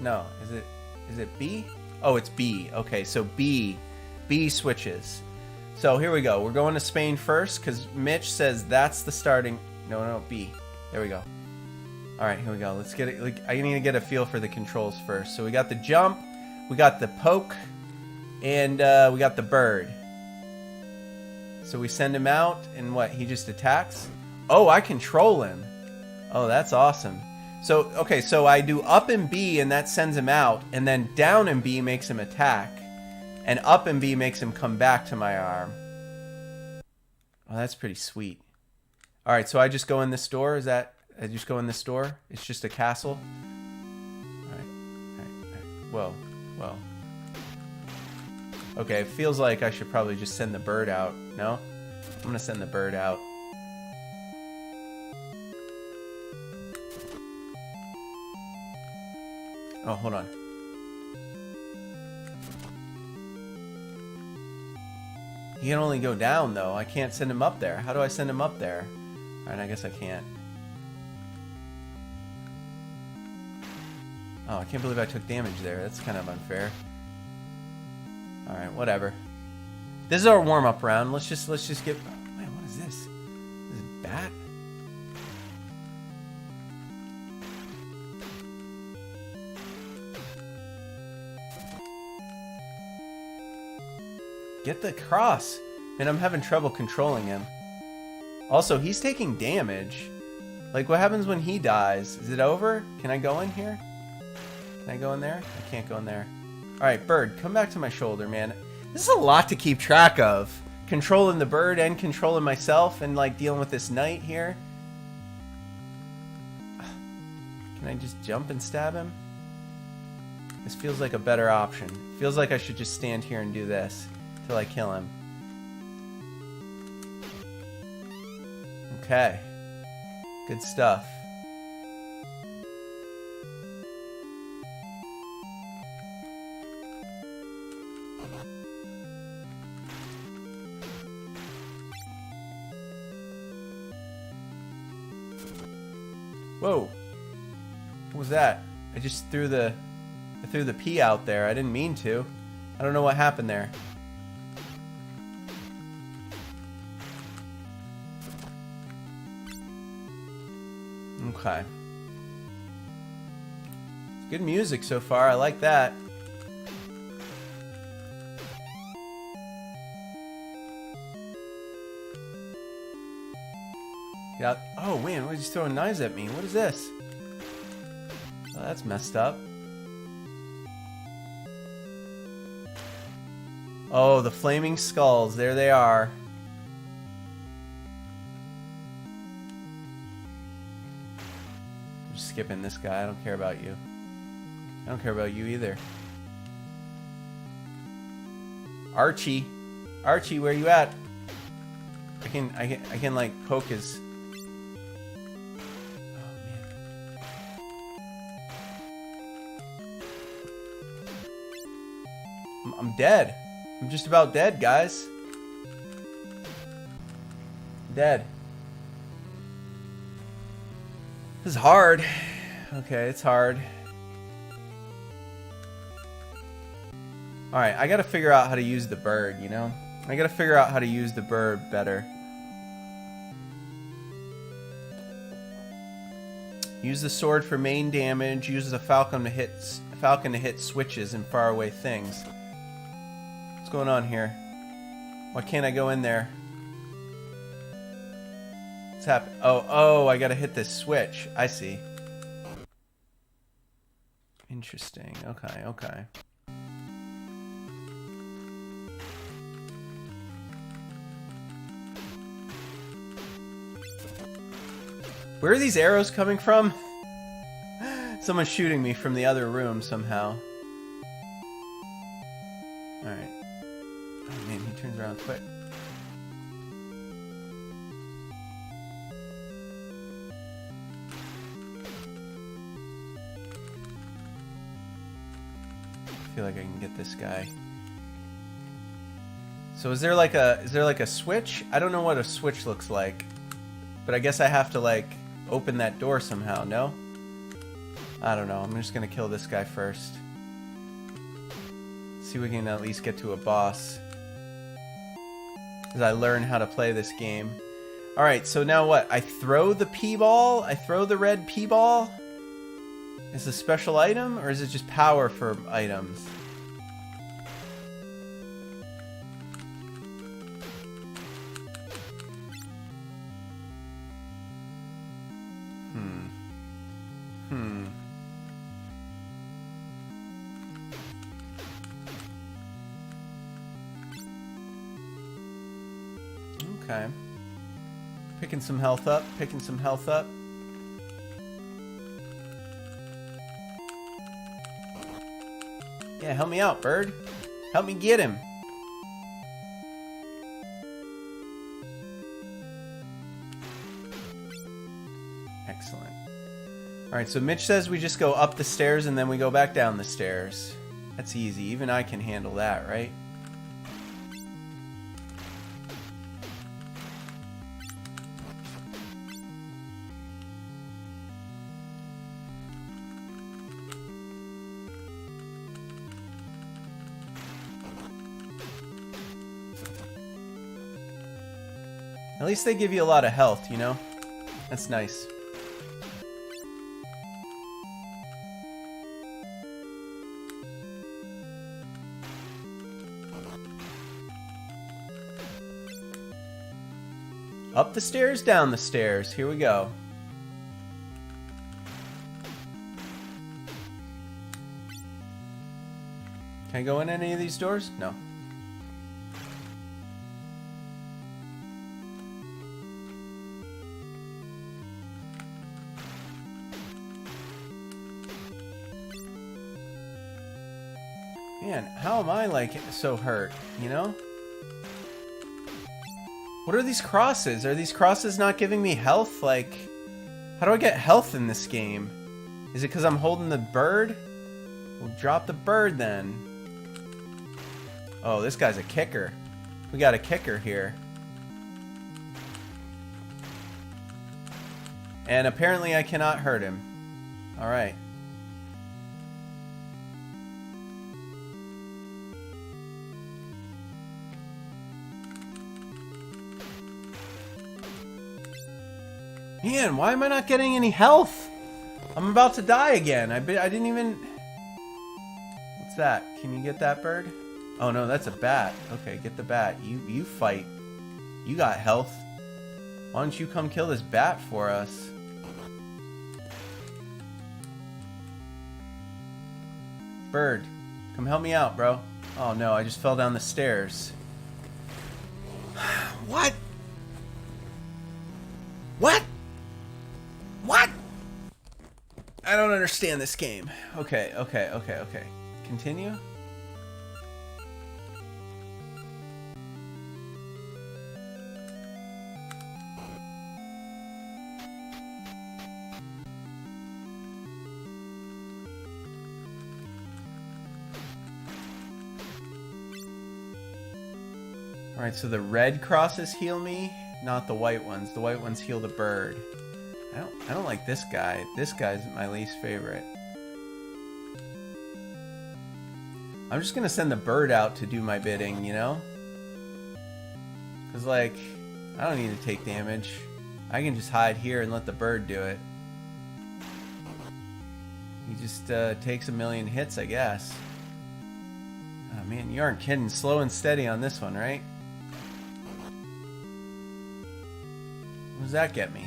No. Is it B? Oh, it's B. Okay, so B switches. So here we go. We're going to Spain first because Mitch says that's the starting... No, B. There we go. Alright, here we go. Let's get it. Like, I need to get a feel for the controls first. So we got the jump, we got the poke, and we got the bird. So we send him out, and what? He just attacks? Oh, I control him. Oh, that's awesome. So, okay, so I do up and B, and that sends him out, and then down and B makes him attack, and up and B makes him come back to my arm. Oh, that's pretty sweet. Alright, so I just go in this door? Is that... I just go in this door? It's just a castle? Alright. Whoa. Okay, it feels like I should probably just send the bird out. No? I'm gonna send the bird out. Oh, hold on. He can only go down, though. I can't send him up there. How do I send him up there? Alright, I guess I can't. Oh, I can't believe I took damage there. That's kind of unfair. Alright, whatever. This is our warm-up round. Let's just get... Oh, man, what is this? Is it a bat? Get the cross. Man, I'm having trouble controlling him. Also, he's taking damage. Like, what happens when he dies? Is it over? Can I go in here? Can I go in there? I can't go in there. Alright, bird, come back to my shoulder, man. This is a lot to keep track of. Controlling the bird and controlling myself and, like, dealing with this knight here. Can I just jump and stab him? This feels like a better option. Feels like I should just stand here and do this till I kill him. Okay. Good stuff. Whoa. What was that? I just threw the pea out there. I didn't mean to. I don't know what happened there. Okay. Good music so far. I like that. Get out. Oh, man. Why is he throwing knives at me? What is this? Oh, that's messed up. Oh, the flaming skulls. There they are. I'm just skipping this guy. I don't care about you. I don't care about you either. Archie. Archie, where you at? I can like poke his... I'm dead. I'm just about dead, guys. Dead. This is hard. Okay, it's hard. Alright, I gotta figure out how to use the bird, you know? I gotta figure out how to use the bird better. Use the sword for main damage. Use the falcon to hit switches and faraway things. What's going on here? Why can't I go in there? What's happening? Oh, I gotta hit this switch. I see. Interesting. Okay. Where are these arrows coming from? Someone's shooting me from the other room somehow. Alright. Oh man, he turns around quick. I feel like I can get this guy. So is there like a switch? I don't know what a switch looks like. But I guess I have to like open that door somehow, no? I don't know. I'm just gonna kill this guy first. See if we can at least get to a boss. As I learn how to play this game. Alright, so now what? I throw the P-ball? I throw the red P-ball? Is it a special item? Or is it just power for items? Okay. Picking some health up, Yeah, help me out, bird. Help me get him. Excellent. Alright, so Mitch says we just go up the stairs and then we go back down the stairs. That's easy. Even I can handle that, right? At least they give you a lot of health, you know? That's nice. Up the stairs, down the stairs. Here we go. Can I go in any of these doors? No. Man, how am I, like, so hurt, you know? What are these crosses? Are these crosses not giving me health? Like, how do I get health in this game? Is it because I'm holding the bird? We'll drop the bird then. Oh, this guy's a kicker. We got a kicker here. And apparently I cannot hurt him. Alright. Man, why am I not getting any health? I'm about to die again. I didn't even... What's that? Can you get that bird? Oh no, that's a bat. Okay, get the bat. You fight. You got health. Why don't you come kill this bat for us? Bird, come help me out, bro. Oh no, I just fell down the stairs. What? What? What? I don't understand this game. Okay. Continue? Alright, so the red crosses heal me, not the white ones. The white ones heal the bird. I don't like this guy. This guy's my least favorite. I'm just gonna send the bird out to do my bidding, you know? Cause like, I don't need to take damage. I can just hide here and let the bird do it. He just takes a million hits, I guess. Oh man, you aren't kidding. Slow and steady on this one, right? What does that get me?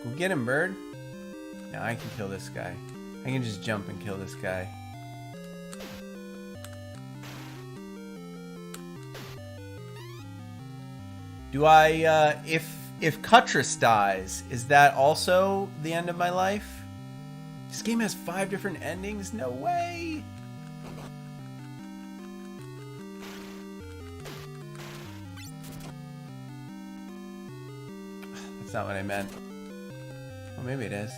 Go get him, bird. Now I can kill this guy. I can just jump and kill this guy. Do I, if Cuttress dies, is that also the end of my life? This game has 5 different endings? No way! That's not what I meant. Well, maybe it is.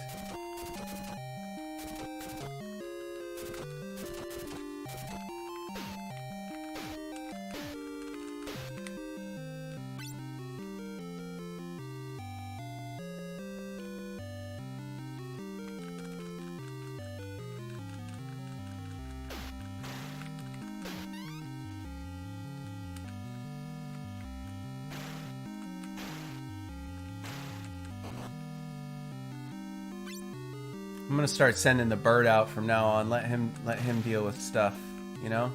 I'm gonna start sending the bird out from now on. Let him deal with stuff, you know?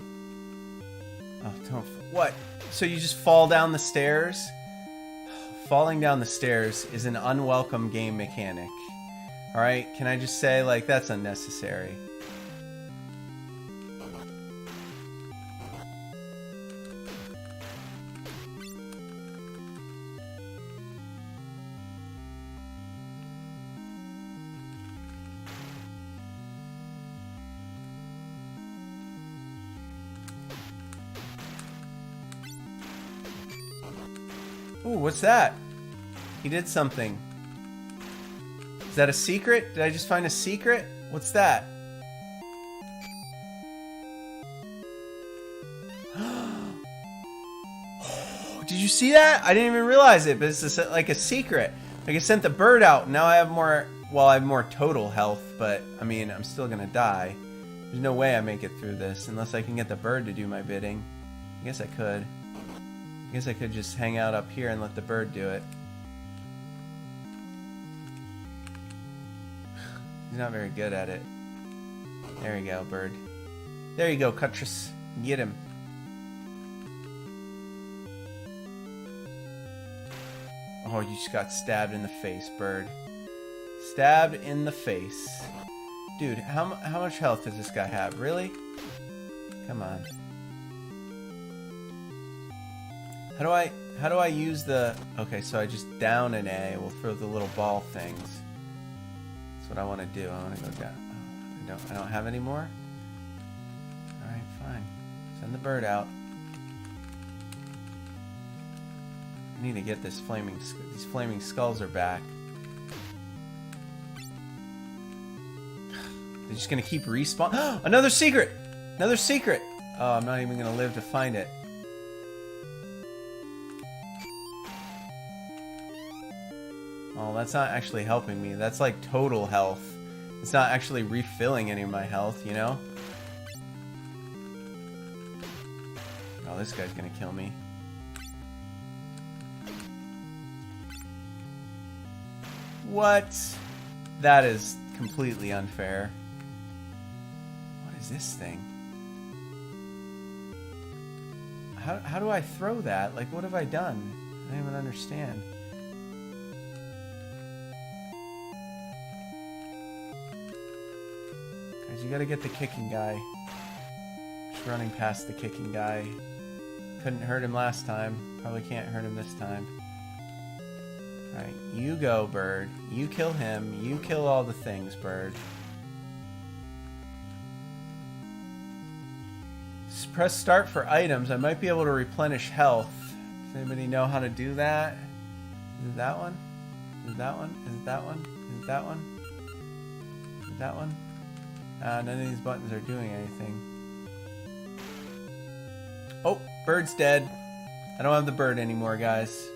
Oh, don't. What? So you just fall down the stairs? Falling down the stairs is an unwelcome game mechanic. Alright? Can I just say, like, that's unnecessary. Ooh, what's that? He did something. Is that a secret? Did I just find a secret? What's that? Did you see that? I didn't even realize it, but it's just like a secret. Like I sent the bird out, and now I have more, well, I have more total health, but I mean, I'm still gonna die. There's no way I make it through this unless I can get the bird to do my bidding. I guess I could. I guess I could just hang out up here and let the bird do it. He's not very good at it. There you go, bird. There you go, Cuttress. Get him. Oh, you just got stabbed in the face, bird. Stabbed in the face. Dude, how much health does this guy have? Really? Come on. How do I use the... Okay, so I just down an A. We'll throw the little ball things. That's what I want to do. I want to go down. Oh, I don't have any more? Alright, fine. Send the bird out. I need to get this flaming... These flaming skulls are back. They're just going to keep respawn... Another secret! Another secret! Oh, I'm not even going to live to find it. Oh, that's not actually helping me. That's like total health. It's not actually refilling any of my health, you know? Oh, this guy's gonna kill me. What? That is completely unfair. What is this thing? How do I throw that? Like, what have I done? I don't even understand. You gotta get the kicking guy. Just running past the kicking guy. Couldn't hurt him last time. Probably can't hurt him this time. Alright, you go, bird. You kill him. You kill all the things, bird. Just press start for items. I might be able to replenish health. Does anybody know how to do that? Is it that one? Is it that one? Is it that one? Is it that one? Is it that one? None of these buttons are doing anything. Oh, bird's dead. I don't have the bird anymore, guys.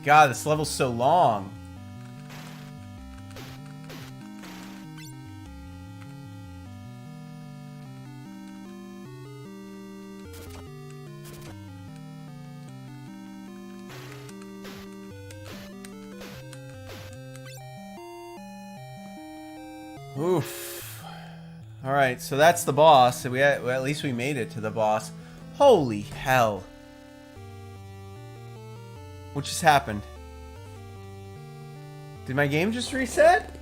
god, this level's so long. Oof. Alright, so that's the boss. So at least we made it to the boss. Holy hell. What just happened? Did my game just reset?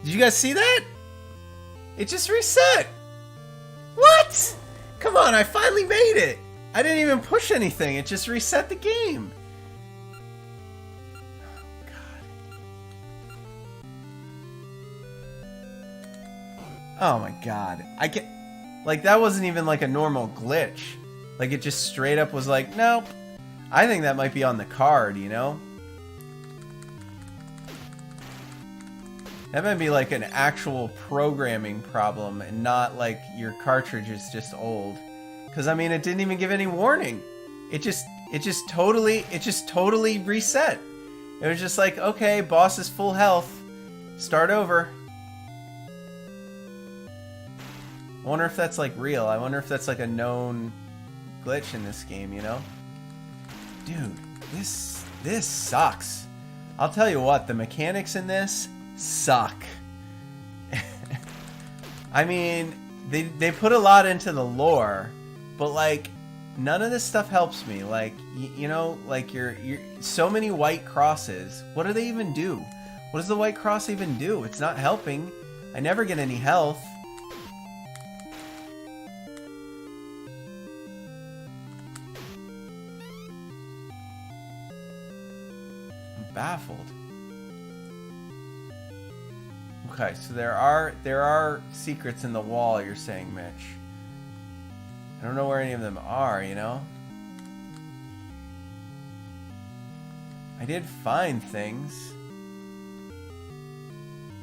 Did you guys see that? It just reset. What? Come on, I finally made it. I didn't even push anything. It just reset the game. Oh my god. I can like that wasn't even like a normal glitch. Like it just straight up was like, nope. I think that might be on the card, you know? That might be like an actual programming problem and not like your cartridge is just old. Cuz I mean, it didn't even give any warning. It just totally reset. It was just like, okay, boss is full health. Start over. I wonder if that's like real. I wonder if that's like a known glitch in this game, you know? Dude, this sucks. I'll tell you what, the mechanics in this suck. I mean, they put a lot into the lore, but like none of this stuff helps me. Like you know, like you're so many white crosses. What do they even do? What does the white cross even do? It's not helping. I never get any health. Baffled. Okay, so there are secrets in the wall, you're saying, Mitch. I don't know where any of them are, you know? I did find things.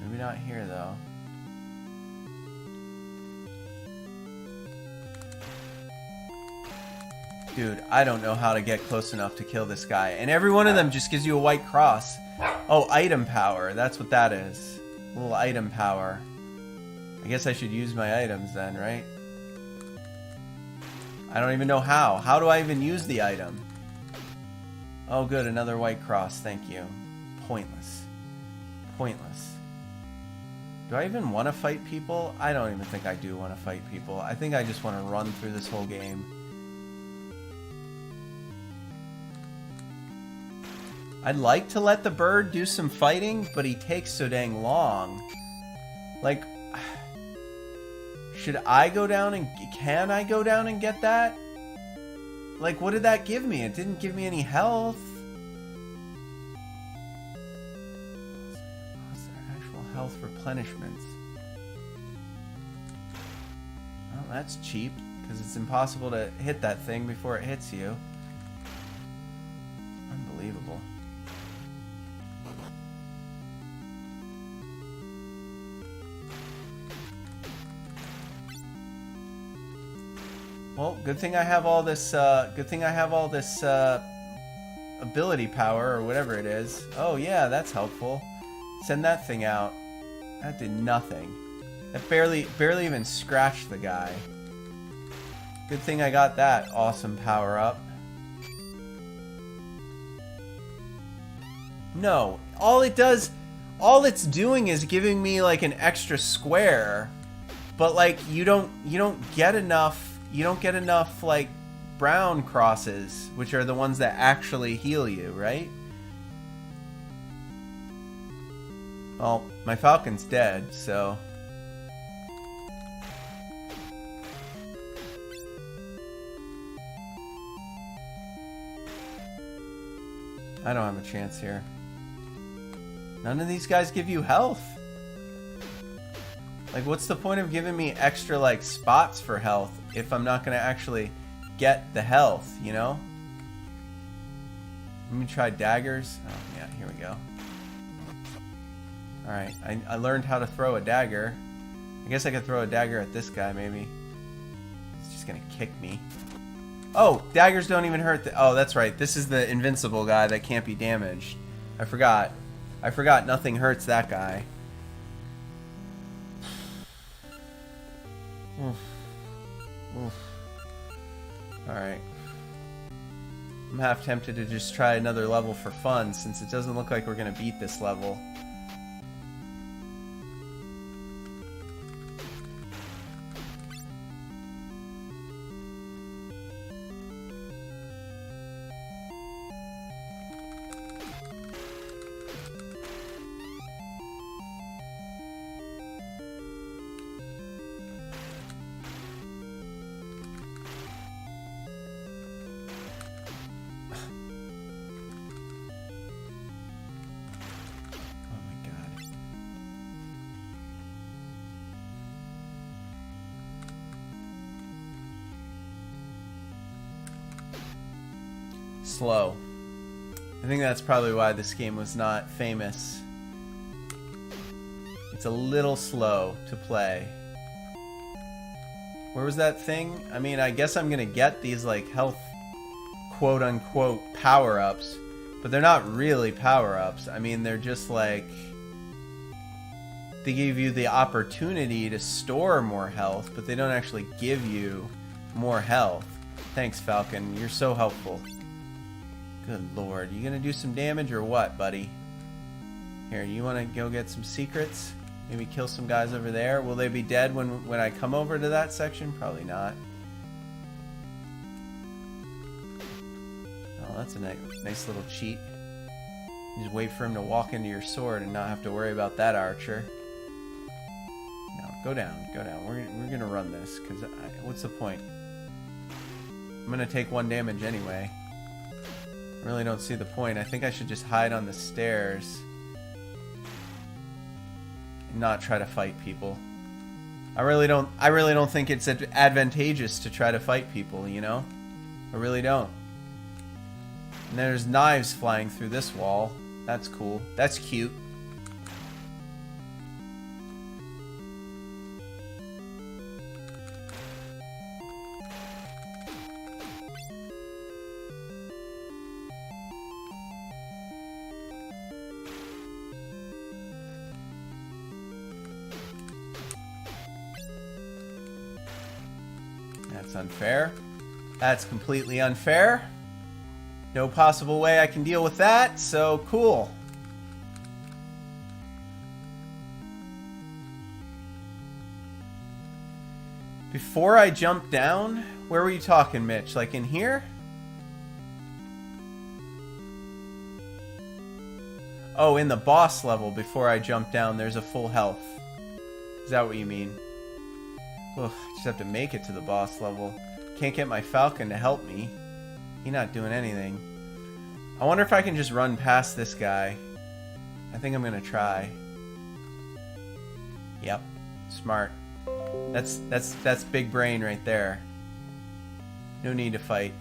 Maybe not here, though. Dude, I don't know how to get close enough to kill this guy. And every one of them just gives you a white cross. Oh, item power. That's what that is. A little item power. I guess I should use my items then, right? I don't even know how. How do I even use the item? Oh, good. Another white cross. Thank you. Pointless. Pointless. Do I even want to fight people? I don't even think I do want to fight people. I think I just want to run through this whole game. I'd like to let the bird do some fighting, but he takes so dang long. Like, should I go down and... Can I go down and get that? Like, what did that give me? It didn't give me any health. What's their actual health replenishments? Well, that's cheap, because it's impossible to hit that thing before it hits you. Unbelievable. Well, good thing I have all this. Ability power or whatever it is. Oh yeah, that's helpful. Send that thing out. That did nothing. That barely even scratched the guy. Good thing I got that awesome power up. No, all it's doing is giving me like an extra square, but like you don't get enough. You don't get enough, like, brown crosses, which are the ones that actually heal you, right? Well, my falcon's dead, so... I don't have a chance here. None of these guys give you health. Like, what's the point of giving me extra, like, spots for health if I'm not going to actually get the health, you know? Let me try daggers. Oh, yeah, here we go. Alright, I learned how to throw a dagger. I guess I could throw a dagger at this guy, maybe. He's just going to kick me. Oh, daggers don't even hurt. Oh, that's right. This is the invincible guy that can't be damaged. I forgot. I forgot nothing hurts that guy. Oof. Oof. Alright. I'm half tempted to just try another level for fun, since it doesn't look like we're going to beat this level. Slow. I think that's probably why this game was not famous. It's a little slow to play. Where was that thing? I mean, I guess I'm gonna get these like health quote-unquote power-ups, but they're not really power-ups. I mean, they're just like, they give you the opportunity to store more health, but they don't actually give you more health. Thanks, Falcon. You're so helpful. Good lord. You gonna do some damage or what, buddy? Here, you wanna go get some secrets? Maybe kill some guys over there? Will they be dead when I come over to that section? Probably not. Oh, that's a nice little cheat. You just wait for him to walk into your sword and not have to worry about that archer. No, go down, go down. We're gonna run this, because what's the point? I'm gonna take 1 damage anyway. I really don't see the point. I think I should just hide on the stairs and not try to fight people. I really don't think it's advantageous to try to fight people, you know? I really don't. And there's knives flying through this wall. That's cool. That's cute. That's unfair. That's completely unfair. No possible way I can deal with that, so cool. Before I jump down, where were you talking, Mitch? Like in here? Oh, in the boss level, before I jump down, there's a full health. Is that what you mean? Ugh, I just have to make it to the boss level. Can't get my Falcon to help me. He's not doing anything. I wonder if I can just run past this guy. I think I'm gonna try. Yep, smart. That's big brain right there. No need to fight.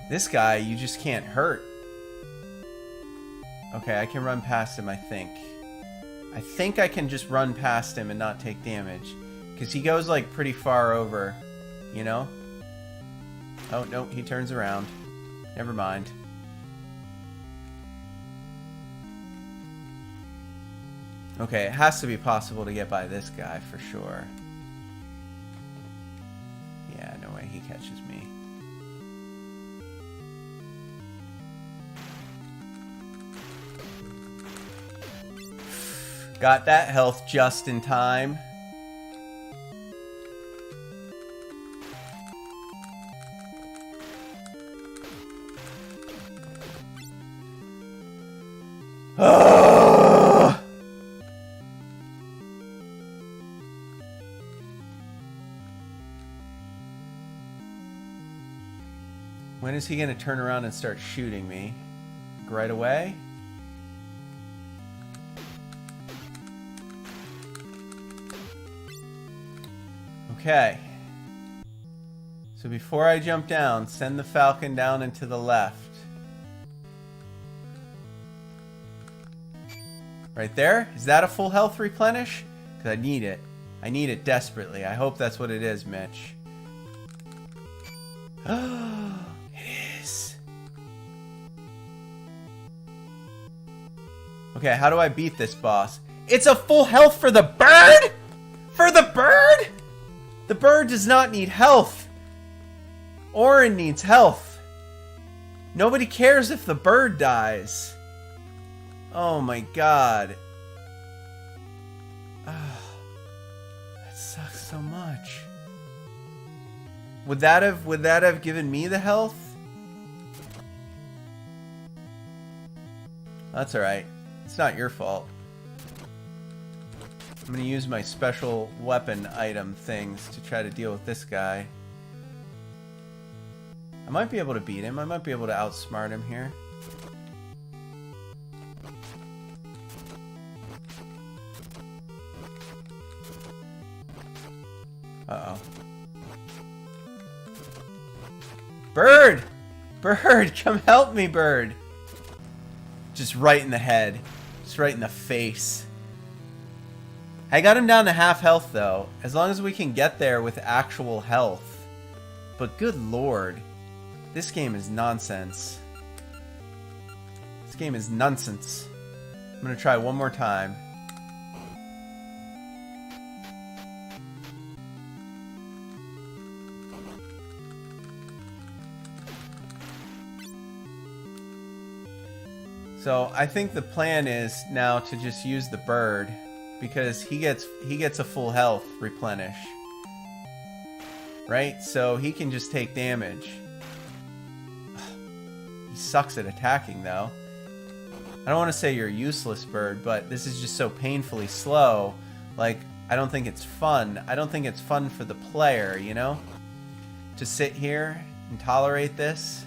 This guy, you just can't hurt. Okay, I can run past him, I think. I think I can just run past him and not take damage. Because he goes, like, pretty far over, you know? Oh, no, he turns around. Never mind. Okay, it has to be possible to get by this guy, for sure. Yeah, no way he catches me. Got that health just in time. When is he going to turn around and start shooting me? Right away? Okay. So before I jump down, send the falcon down and to the left. Right there? Is that a full health replenish? Because I need it. I need it desperately. I hope that's what it is, Mitch. Oh, it is. Okay, how do I beat this boss? It's a full health for the bird? For the bird? The bird does not need health. Orin needs health. Nobody cares if the bird dies. Oh my god. Oh, that sucks so much. Would that have given me the health? That's alright. It's not your fault. I'm gonna use my special weapon item things to try to deal with this guy. I might be able to beat him. I might be able to outsmart him here. Uh-oh. Bird! Bird! Come help me, bird! Just right in the head. Just right in the face. I got him down to half health, though. As long as we can get there with actual health. But good lord. This game is nonsense. This game is nonsense. I'm gonna try one more time. So I think the plan is now to just use the bird because he gets a full health replenish. Right? So he can just take damage. He sucks at attacking though. I don't want to say you're a useless bird, but this is just so painfully slow. Like, I don't think it's fun. I don't think it's fun for the player, you know? To sit here and tolerate this.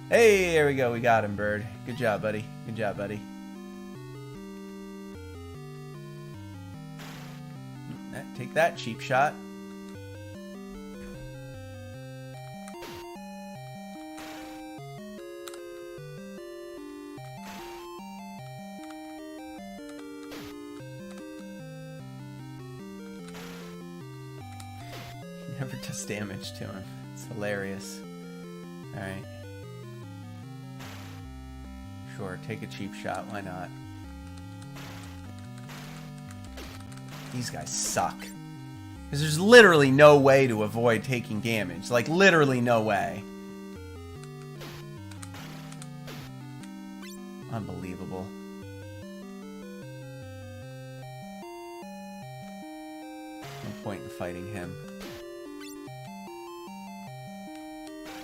Hey, there we go. We got him, bird. Good job, buddy. Good job, buddy. Take that, cheap shot. He never does damage to him. It's hilarious. Alright. Sure, take a cheap shot, why not? These guys suck. Because there's literally no way to avoid taking damage. Like, literally no way. Unbelievable. No point in fighting him.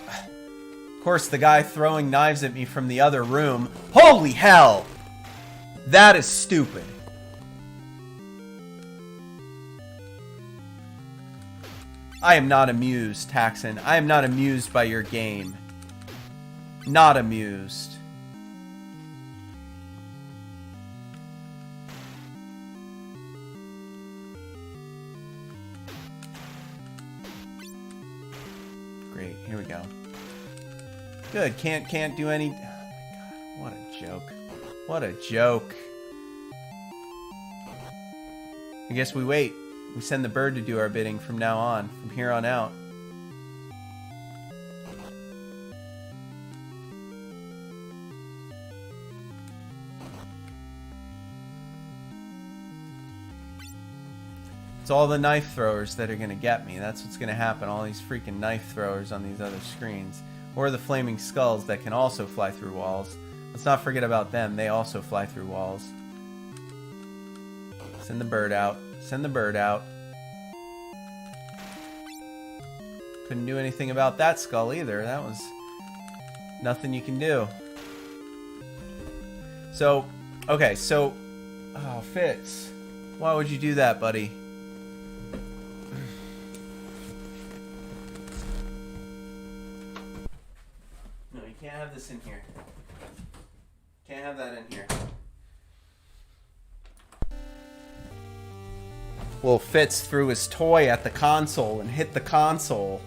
Of course, the guy throwing knives at me from the other room. Holy hell! That is stupid. I am not amused, Taxon. I am not amused by your game. Not amused. Great, here we go. Good, can't do any... Oh my god, what a joke. What a joke. I guess we wait. We send the bird to do our bidding from now on, from here on out. It's all the knife throwers that are going to get me. That's what's going to happen. All these freaking knife throwers on these other screens. Or the flaming skulls that can also fly through walls. Let's not forget about them. They also fly through walls. Send the bird out. Send the bird out. Couldn't do anything about that skull either. That was nothing you can do. So, okay, so... Oh, Fitz. Why would you do that, buddy? No, you can't have this in here. Can't have that in here. Well, Fitz threw his toy at the console and hit the console.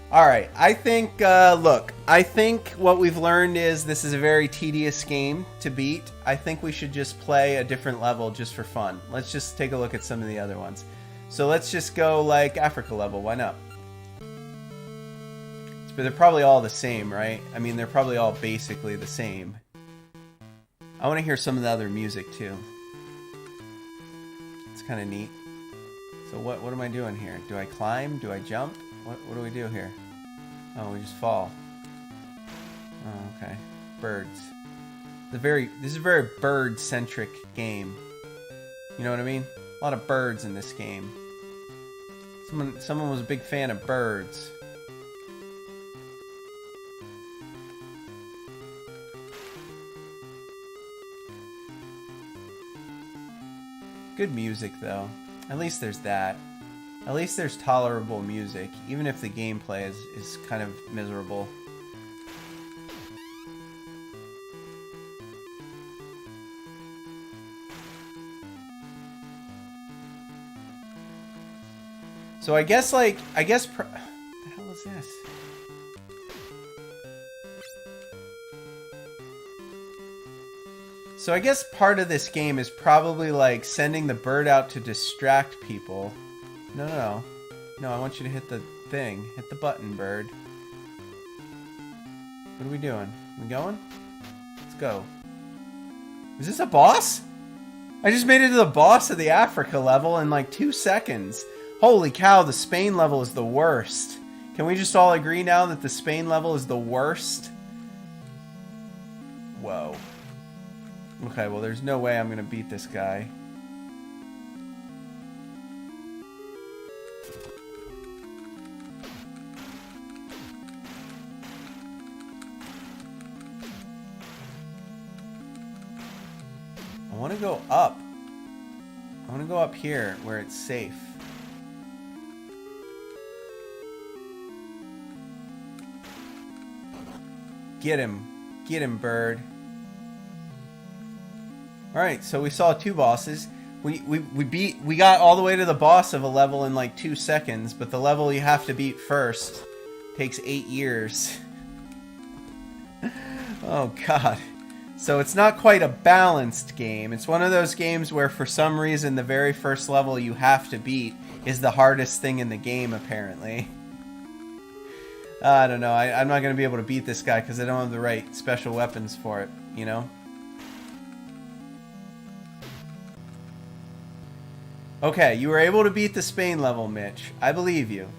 All right, I think, look, I think what we've learned is this is a very tedious game to beat. I think we should just play a different level just for fun. Let's just take a look at some of the other ones. So let's just go, like, Africa level. Why not? But they're probably all the same, right? I mean, they're probably all basically the same. I want to hear some of the other music, too. It's kind of neat. So what am I doing here? Do I climb? Do I jump? What do we do here? Oh, we just fall. Oh, okay. Birds. This is a very bird-centric game. You know what I mean? A lot of birds in this game. Someone was a big fan of birds. Good music, though. At least there's that. At least there's tolerable music, even if the gameplay is kind of miserable. So I guess, like, what the hell is this? So I guess part of this game is probably, like, sending the bird out to distract people. No, I want you to hit the thing. Hit the button, bird. What are we doing? We going? Let's go. Is this a boss? I just made it to the boss of the Africa level in like 2 seconds. Holy cow, the Spain level is the worst. Can we just all agree now that the Spain level is the worst? Whoa. Okay, well, there's no way I'm gonna beat this guy. I want to go up. I want to go up here where it's safe. Get him. Get him, bird. Alright, so we saw 2 bosses. We got all the way to the boss of a level in like 2 seconds, but the level you have to beat first takes 8 years. Oh god. So it's not quite a balanced game. It's one of those games where for some reason the very first level you have to beat is the hardest thing in the game, apparently. I don't know. I'm not going to be able to beat this guy because I don't have the right special weapons for it, you know? Okay, you were able to beat the Spain level, Mitch. I believe you.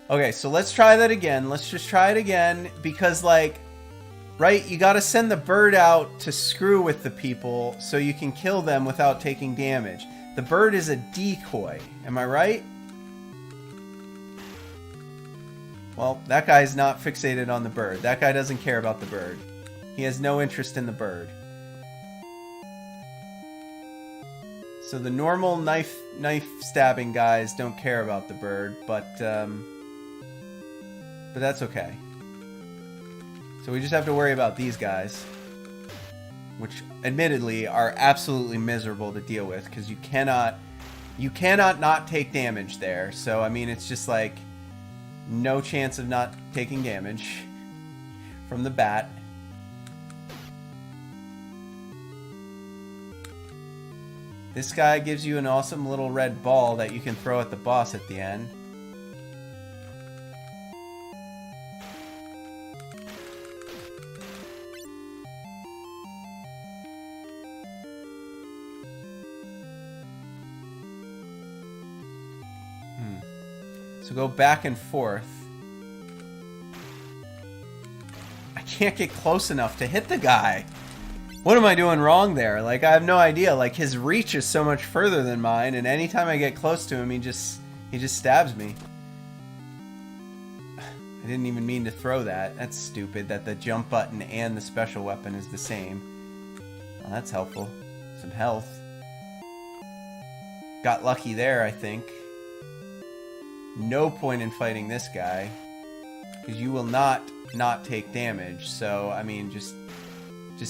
Okay, so let's try that again. Let's just try it again because, like... Right, you gotta send the bird out to screw with the people so you can kill them without taking damage. The bird is a decoy, am I right? Well, that guy's not fixated on the bird. That guy doesn't care about the bird. He has no interest in the bird. So the normal knife stabbing guys don't care about the bird, but that's okay. So we just have to worry about these guys, which admittedly are absolutely miserable to deal with because you cannot not take damage there. So I mean, it's just like no chance of not taking damage from the bat. This guy gives you an awesome little red ball that you can throw at the boss at the end. So go back and forth. I can't get close enough to hit the guy. What am I doing wrong there? Like, I have no idea. Like, his reach is so much further than mine, and anytime I get close to him, he just stabs me. I didn't even mean to throw that. That's stupid that the jump button and the special weapon is the same. Well, that's helpful. Some health. Got lucky there, I think. No point in fighting this guy because you will not take damage. So I mean, just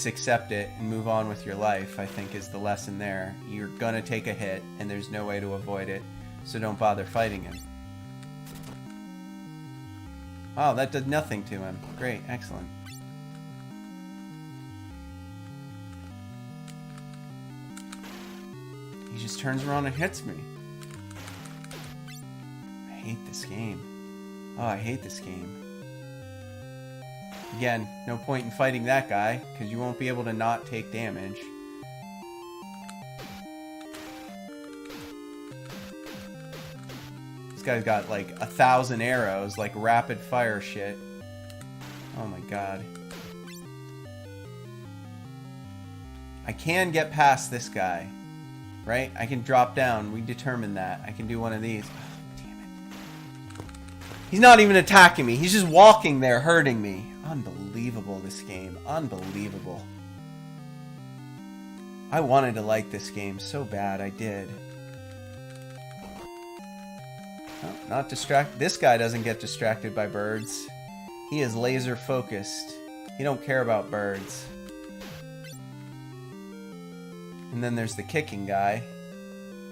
accept it and move on with your life, I think, is the lesson there. You're gonna take a hit and there's no way to avoid it, so don't bother fighting him. Oh, that did nothing to him. Great, excellent. He just turns around and hits me. I hate this game. Oh, I hate this game. Again, no point in fighting that guy, because you won't be able to not take damage. This guy's got like 1,000 arrows, like rapid fire shit. Oh my god. I can get past this guy, right? I can drop down. We determined that. I can do one of these. Oh, damn it. He's not even attacking me. He's just walking there hurting me. Unbelievable, this game. Unbelievable. I wanted to like this game so bad. I did. Oh, not distract. This guy doesn't get distracted by birds. He is laser focused. He don't care about birds. And then there's the kicking guy.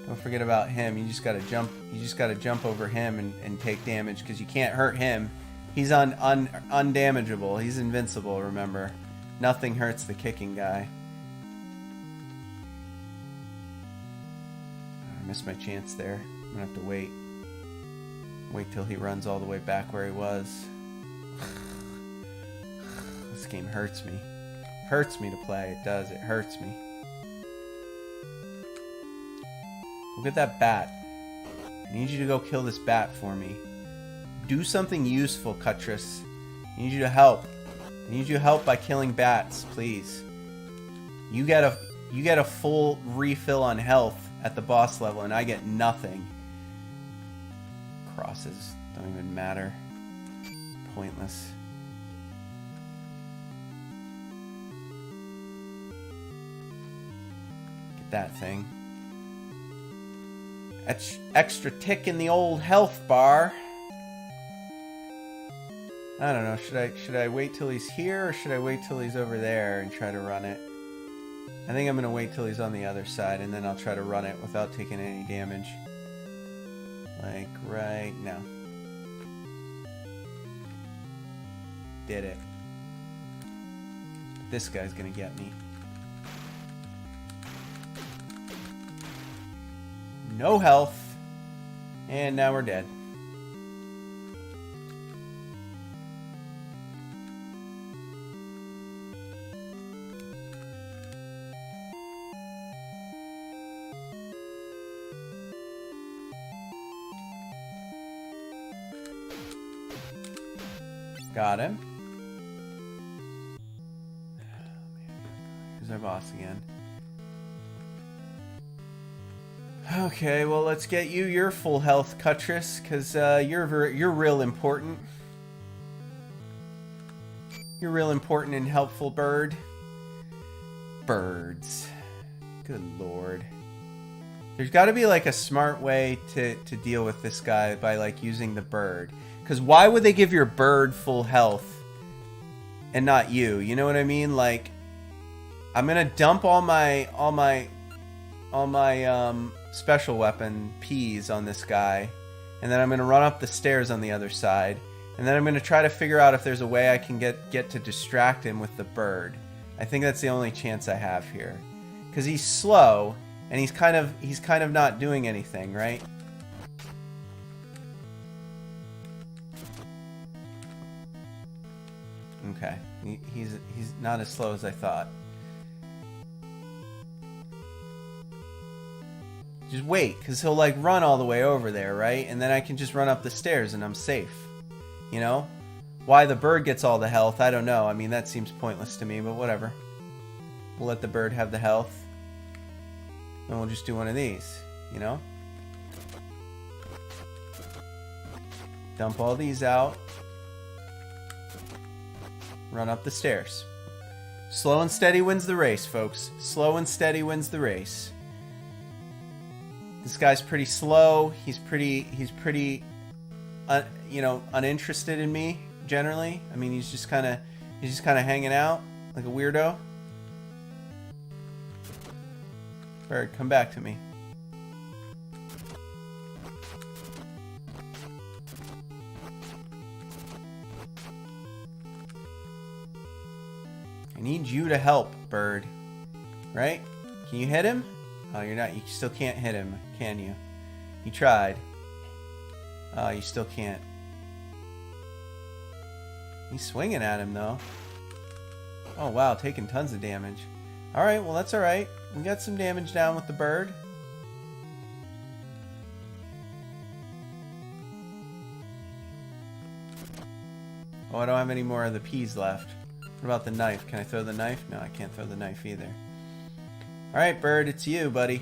Don't forget about him. You just gotta jump. You just gotta jump over him and take damage because you can't hurt him. He's undamageable. He's invincible. Remember, nothing hurts the kicking guy. I missed my chance there. I'm gonna have to wait. Wait till he runs all the way back where he was. This game hurts me. Hurts me to play. It does. It hurts me. Go get that bat. I need you to go kill this bat for me. Do something useful, Cuttress. I need you to help. I need you to help by killing bats, please. You get a full refill on health at the boss level, and I get nothing. Crosses don't even matter. Pointless. Get that thing. Extra tick in the old health bar. I don't know. Should I wait till he's here, or should I wait till he's over there and try to run it? I think I'm gonna wait till he's on the other side, and then I'll try to run it without taking any damage. Like right now. Did it. This guy's gonna get me. No health. And now we're dead. Got him. Here's our boss again. Okay, well, let's get you your full health, Cuttress, because you're real important. You're real important and helpful, bird. Birds. Good lord. There's got to be like a smart way to deal with this guy by like using the bird. Because why would they give your bird full health and not you? You know what I mean? Like, I'm gonna dump all my special weapon peas on this guy, and then I'm gonna run up the stairs on the other side, and then I'm gonna try to figure out if there's a way I can get to distract him with the bird. I think that's the only chance I have here, because he's slow and he's kind of not doing anything, right? Okay, he's not as slow as I thought. Just wait, because he'll like run all the way over there, right? And then I can just run up the stairs and I'm safe. You know? Why the bird gets all the health, I don't know. I mean, that seems pointless to me, but whatever. We'll let the bird have the health. And we'll just do one of these, you know? Dump all these out. Run up the stairs. Slow and steady wins the race, folks. Slow and steady wins the race. This guy's pretty slow. He's pretty, you know, uninterested in me generally. I mean, he's just kind of hanging out like a weirdo. Bird, come back to me. I need you to help, bird. Right? Can you hit him? Oh, you're not. You still can't hit him, can you? You tried. Oh, you still can't. He's swinging at him, though. Oh, wow. Taking tons of damage. Alright, well, that's alright. We got some damage down with the bird. Oh, I don't have any more of the peas left. What about the knife? Can I throw the knife? No, I can't throw the knife either. Alright, bird, it's you, buddy.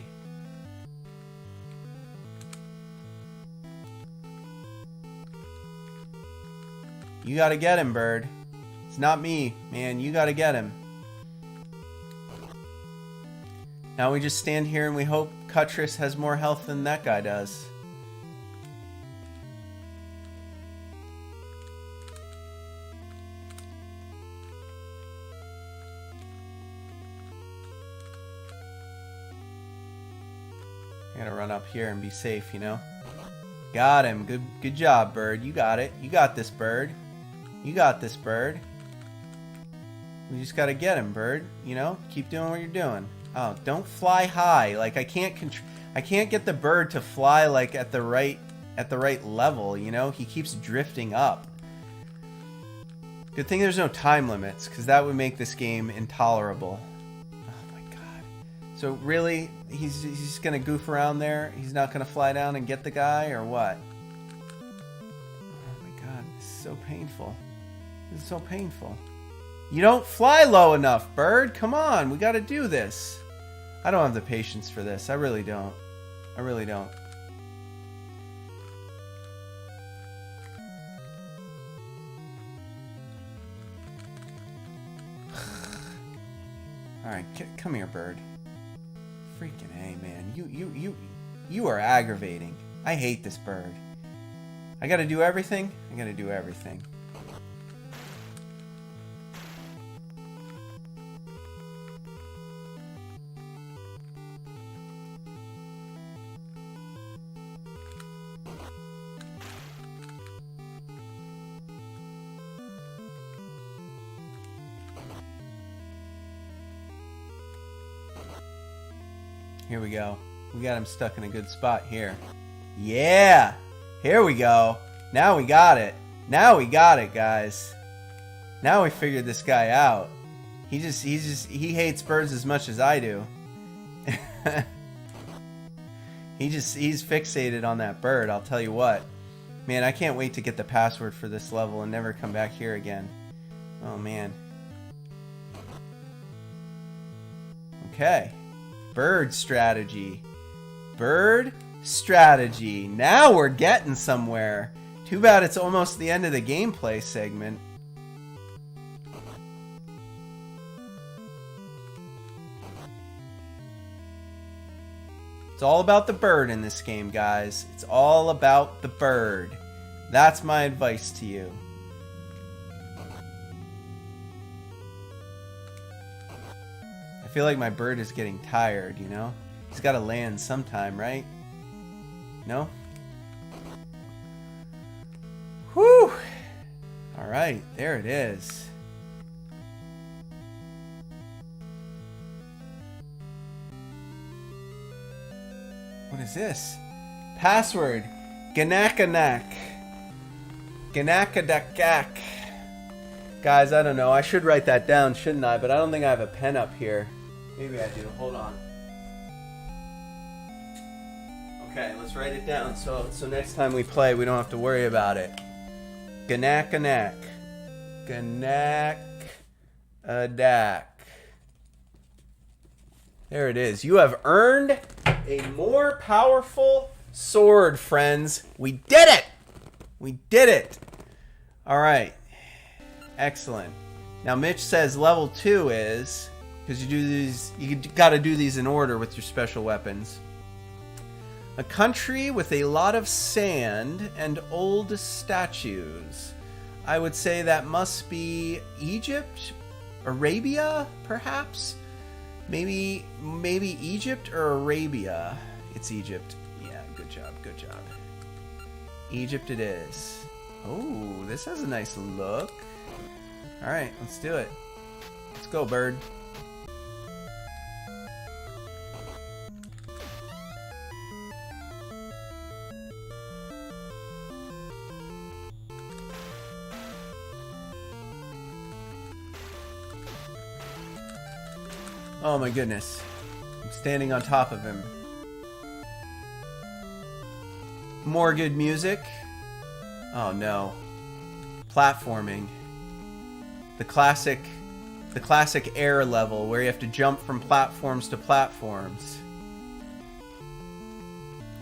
You gotta get him, bird. It's not me, man. You gotta get him. Now we just stand here and we hope Cuttress has more health than that guy does. I gotta run up here and be safe, you know? Got him. Good job, bird. You got it. You got this, bird. You got this, bird. We just gotta get him, bird. You know? Keep doing what you're doing. Oh, don't fly high. Like I can't get the bird to fly like at the right level, you know? He keeps drifting up. Good thing there's no time limits, because that would make this game intolerable. Oh my god. So really, he's just gonna goof around there? He's not gonna fly down and get the guy, or what? Oh my god, this is so painful. This is so painful. You don't fly low enough, bird. Come on, we gotta do this. I don't have the patience for this. I really don't. I really don't. Alright, come here, bird. Freaking A, man. You are aggravating. I hate this bird. I gotta do everything? I gotta do everything. Here we go. We got him stuck in a good spot here. Yeah! Here we go. Now we got it. Now we got it, guys. Now we figured this guy out. He hates birds as much as I do. He's fixated on that bird, I'll tell you what. Man, I can't wait to get the password for this level and never come back here again. Oh, man. Okay. Bird strategy. Bird strategy. Now we're getting somewhere. Too bad it's almost the end of the gameplay segment. It's all about the bird in this game, guys. It's all about the bird. That's my advice to you. I feel like my bird is getting tired, you know? He's got to land sometime, right? No? Whew! Alright, there it is. What is this? Password. Ganakanak. Ganakadakak. Guys, I don't know. I should write that down, shouldn't I? But I don't think I have a pen up here. Maybe I do. Hold on. Okay, let's write it down so next time we play we don't have to worry about it. Ganakanak. Ganakadak. There it is. You have earned a more powerful sword, friends. We did it! We did it! Alright. Excellent. Now Mitch says level 2 is, because you do these, you gotta do these in order with your special weapons. A country with a lot of sand and old statues. I would say that must be Egypt, Arabia, perhaps? Maybe Egypt or Arabia. It's Egypt. Yeah, good job, good job. Egypt it is. Oh, this has a nice look. Alright, let's do it. Let's go, bird. Oh my goodness. I'm standing on top of him. More good music. Oh no. Platforming. The classic air level where you have to jump from platforms to platforms.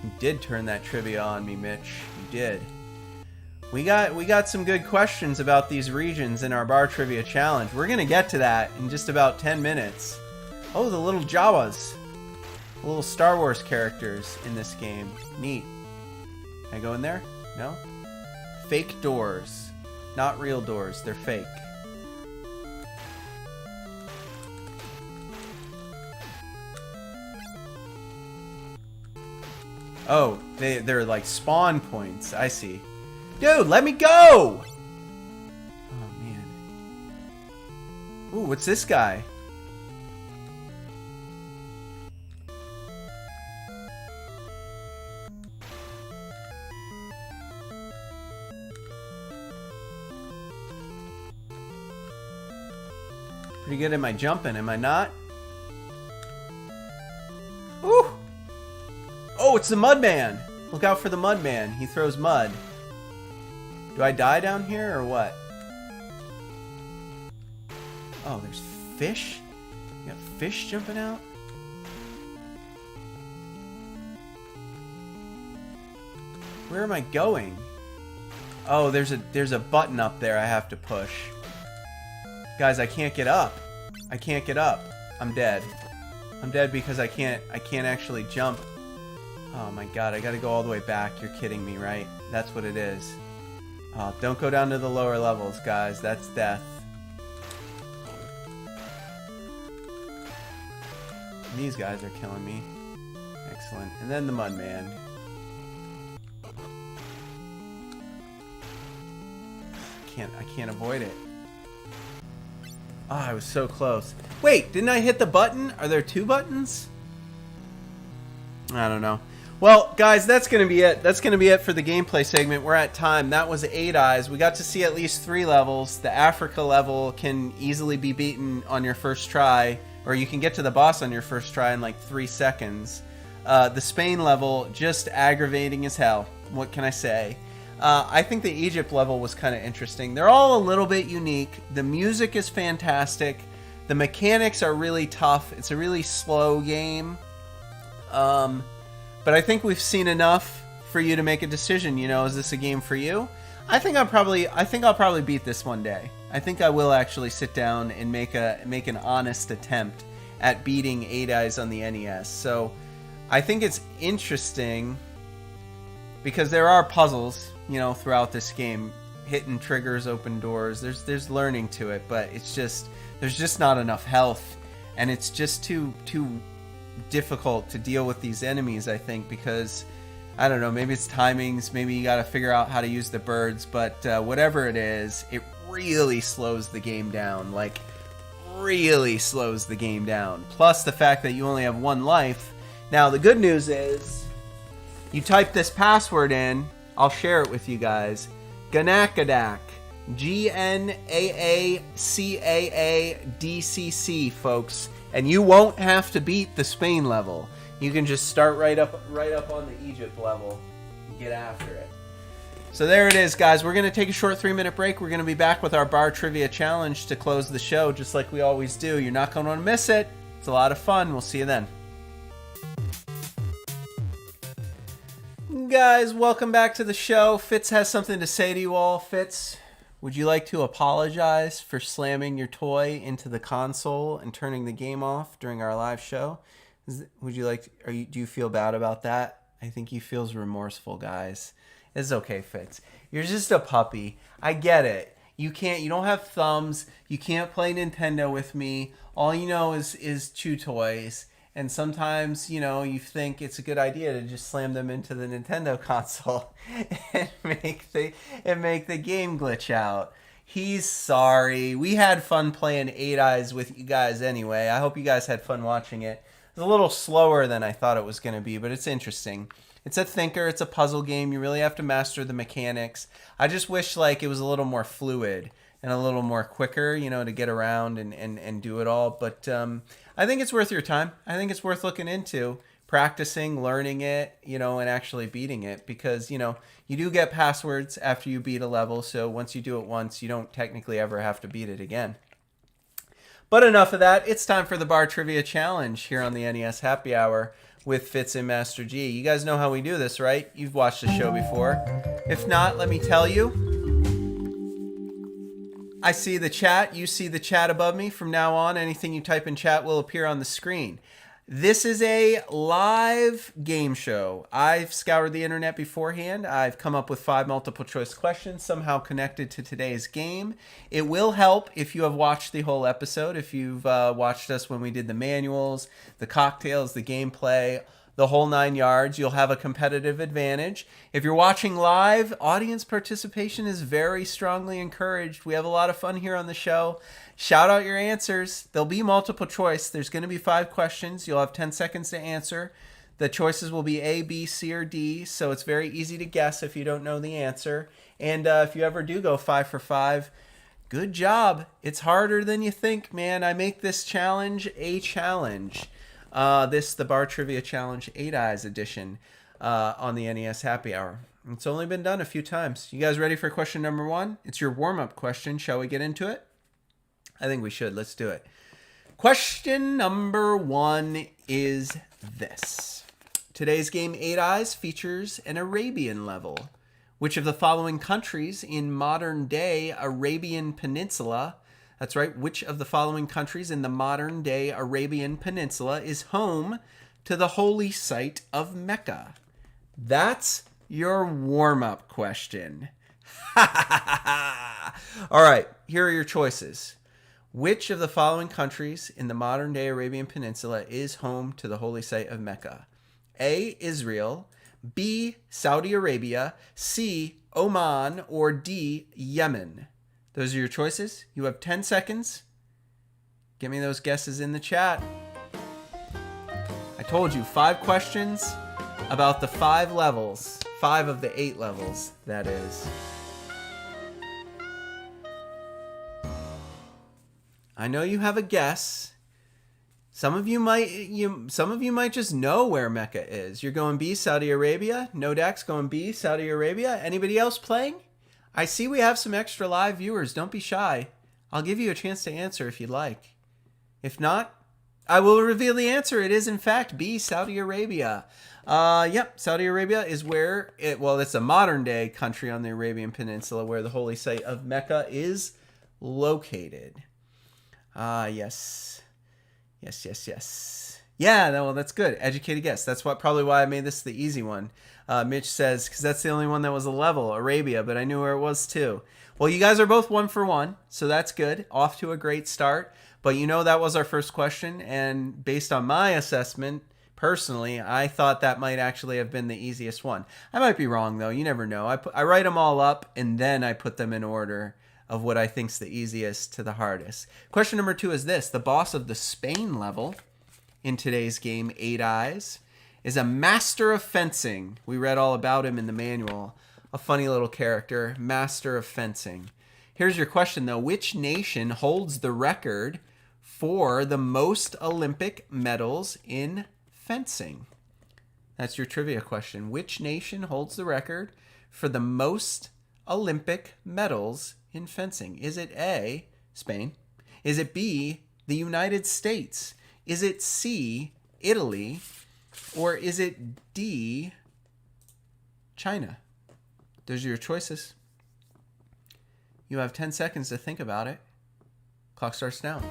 You did turn that trivia on me, Mitch. You did. We got some good questions about these regions in our bar trivia challenge. We're gonna get to that in just about 10 minutes. Oh, the little Jawas. The little Star Wars characters in this game. Neat. Can I go in there? No? Fake doors. Not real doors. They're fake. Oh, they're like spawn points. I see. Dude, let me go! Oh, man. Ooh, what's this guy? Pretty good at my jumping, am I not? Ooh! Oh, it's the Mudman! Look out for the Mudman. He throws mud. Do I die down here or what? Oh, there's fish? You got fish jumping out? Where am I going? Oh, there's a button up there I have to push. Guys, I can't get up. I can't get up. I'm dead. I'm dead because I can't actually jump. Oh my god, I gotta go all the way back. You're kidding me, right? That's what it is. Oh, don't go down to the lower levels, guys. That's death. These guys are killing me. Excellent. And then the Mudman. I can't avoid it. Oh, I was so close. Wait, didn't I hit the button? Are there two buttons? I don't know. Well, guys, that's going to be it. That's going to be it for the gameplay segment. We're at time. That was 8 Eyes. We got to see at least 3 levels. The Africa level can easily be beaten on your first try, or you can get to the boss on your first try in like 3 seconds. The Spain level, just aggravating as hell. What can I say? I think the Egypt level was kind of interesting. They're all a little bit unique. The music is fantastic. The mechanics are really tough. It's a really slow game. But I think we've seen enough for you to make a decision. You know, is this a game for you? I think I'll probably beat this one day. I think I will actually sit down and make an honest attempt at beating 8 Eyes on the NES. So I think it's interesting because there are puzzles, you know, throughout this game. Hitting triggers, open doors. There's learning to it, but it's just there's just not enough health, and it's just too difficult to deal with these enemies, I think, because I don't know, maybe it's timings, maybe you got to figure out how to use the birds, but whatever it is, it really slows the game down, like really slows the game down. Plus the fact that you only have 1 life. Now the good news is you type this password in, I'll share it with you guys. Ganakadak. GNAACAADCC, folks. And you won't have to beat the Spain level. You can just start right up on the Egypt level and get after it. So there it is, guys. We're going to take a short 3-minute break. We're going to be back with our bar trivia challenge to close the show, just like we always do. You're not going to want to miss it. It's a lot of fun. We'll see you then. Guys, welcome back to the show. Fitz has something to say to you all. Fitz, would you like to apologize for slamming your toy into the console and turning the game off during our live show? Would you like to, do you feel bad about that? I think he feels remorseful, guys. It's okay, Fitz. You're just a puppy. I get it. You don't have thumbs. You can't play Nintendo with me. All you know is chew toys. And sometimes, you know, you think it's a good idea to just slam them into the Nintendo console and make the game glitch out. He's sorry. We had fun playing Eight Eyes with you guys anyway. I hope you guys had fun watching it. It's a little slower than I thought it was going to be, but it's interesting. It's a thinker. It's a puzzle game. You really have to master the mechanics. I just wish like it was a little more fluid and a little more quicker, you know, to get around and do it all. But I think it's worth your time. I think it's worth looking into, practicing, learning it, you know, and actually beating it, because, you know, you do get passwords after you beat a level. So once you do it once, you don't technically ever have to beat it again. But enough of that. It's time for the Bar Trivia Challenge here on the NES Happy Hour with Fitz and Master G. You guys know how we do this, right? You've watched the show before. If not, let me tell you. I see the chat. You see the chat above me. From now on, anything you type in chat will appear on the screen. This is a live game show. I've scoured the internet beforehand. I've come up with 5 multiple choice questions somehow connected to today's game. It will help if you have watched the whole episode, if you've watched us when we did the manuals, the cocktails, the gameplay, the whole 9 yards. You'll have a competitive advantage. If you're watching live, audience participation is very strongly encouraged. We have a lot of fun here on the show. Shout out your answers. There'll be multiple choice. There's going to be 5 questions. You'll have 10 seconds to answer. The choices will be A, B, C, or D, so it's very easy to guess if you don't know the answer. And if you ever do go 5 for 5, good job. It's harder than you think, man. I make this challenge a challenge. The Bar Trivia Challenge 8 Eyes edition on the NES Happy Hour. It's only been done a few times. You guys ready for question number 1? It's your warm-up question. Shall we get into it? I think we should. Let's do it. Question number 1 is this. Today's game 8 Eyes features an Arabian level. Which of the following countries in modern-day Arabian Peninsula, that's right, which of the following countries in the modern-day Arabian Peninsula is home to the holy site of Mecca? That's your warm-up question. All right, here are your choices. Which of the following countries in the modern-day Arabian Peninsula is home to the holy site of Mecca? A, Israel, B, Saudi Arabia, C, Oman, or D, Yemen? Those are your choices. You have 10 seconds. Give me those guesses in the chat. I told you 5 questions about the 5 levels. 5 of the 8 levels, that is. I know you have a guess. Some of you might just know where Mecca is. You're going B, Saudi Arabia. Nodak's going B, Saudi Arabia. Anybody else playing? I see we have some extra live viewers. Don't be shy. I'll give you a chance to answer if you'd like. If not, I will reveal the answer. It is in fact B, Saudi Arabia. Yep, Saudi Arabia is where it's a modern day country on the Arabian Peninsula where the holy site of Mecca is located. Yes. Yeah, well, that's good. Educated guess. That's probably why I made this the easy one. Mitch says, because that's the only one that was a level, Arabia, but I knew where it was too. Well, you guys are both 1 for 1, so that's good. Off to a great start. But you know that was our first question, and based on my assessment, personally, I thought that might actually have been the easiest one. I might be wrong, though. You never know. I write them all up, and then I put them in order of what I think's the easiest to the hardest. Question number 2 is this. The boss of the Spain level in today's game, 8 Eyes, is a master of fencing. We read all about him in the manual. A funny little character, master of fencing. Here's your question, though. Which nation holds the record for the most Olympic medals in fencing? That's your trivia question. Which nation holds the record for the most Olympic medals in fencing? Is it A, Spain? Is it B, the United States? Is it C, Italy? Or is it D, China? Those are your choices. You have 10 seconds to think about it. Clock starts now.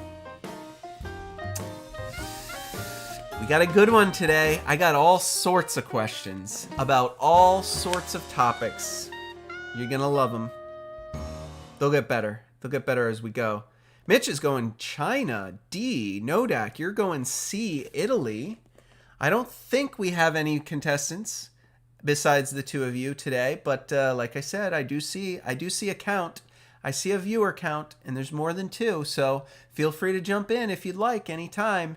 We got a good one today. I got all sorts of questions about all sorts of topics. You're going to love them. They'll get better. They'll get better as we go. Mitch is going China, D. Nodak, you're going C, Italy. I don't think we have any contestants besides the 2 of you today, but like I said, I do see a count. I see a viewer count, and there's more than 2, so feel free to jump in if you'd like anytime.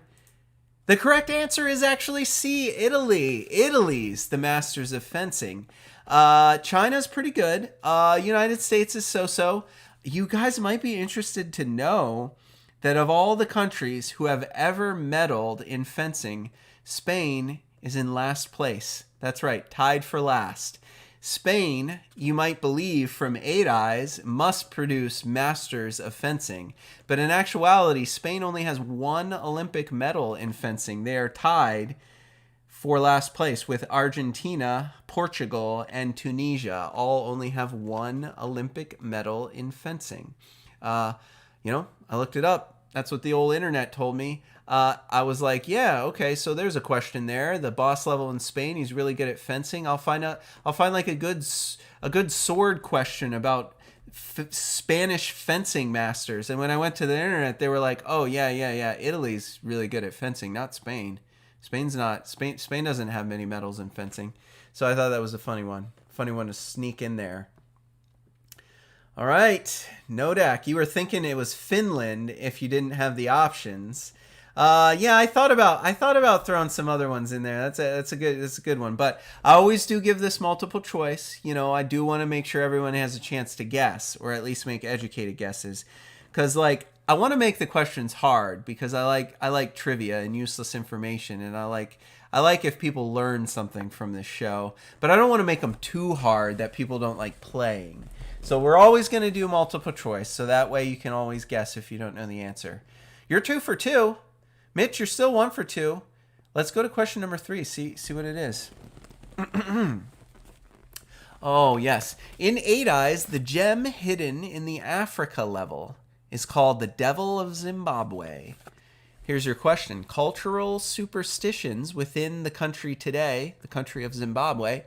The correct answer is actually C, Italy. Italy's the masters of fencing. China's pretty good. United States is so-so. You guys might be interested to know that of all the countries who have ever medaled in fencing, Spain is in last place. That's right, tied for last. Spain, you might believe from 8 Eyes, must produce masters of fencing. But in actuality, Spain only has 1 Olympic medal in fencing. They are tied for last place with Argentina, Portugal, and Tunisia. All only have 1 Olympic medal in fencing. I looked it up. That's what the old internet told me. I was like, yeah, okay, so there's a question there. The boss level in Spain, he's really good at fencing. I'll find like a good sword question about Spanish fencing masters. And when I went to the internet, they were like, oh yeah, Italy's really good at fencing, not Spain. Spain doesn't have many medals in fencing. So I thought that was a funny one to sneak in there. All right, Nodak, you were thinking it was Finland if you didn't have the options. I thought about throwing some other ones in there. That's a good one. But I always do give this multiple choice. I do want to make sure everyone has a chance to guess, or at least make educated guesses, because I want to make the questions hard because I like trivia and useless information, and I like if people learn something from this show. But I don't want to make them too hard that people don't like playing. So we're always going to do multiple choice, so that way you can always guess if you don't know the answer. You're 2 for 2. Mitch, you're still 1 for 2. Let's go to question number 3. See what it is. Oh, yes. In 8 Eyes, the gem hidden in the Africa level is called the Devil of Zimbabwe. Here's your question. Cultural superstitions within the country today, the country of Zimbabwe,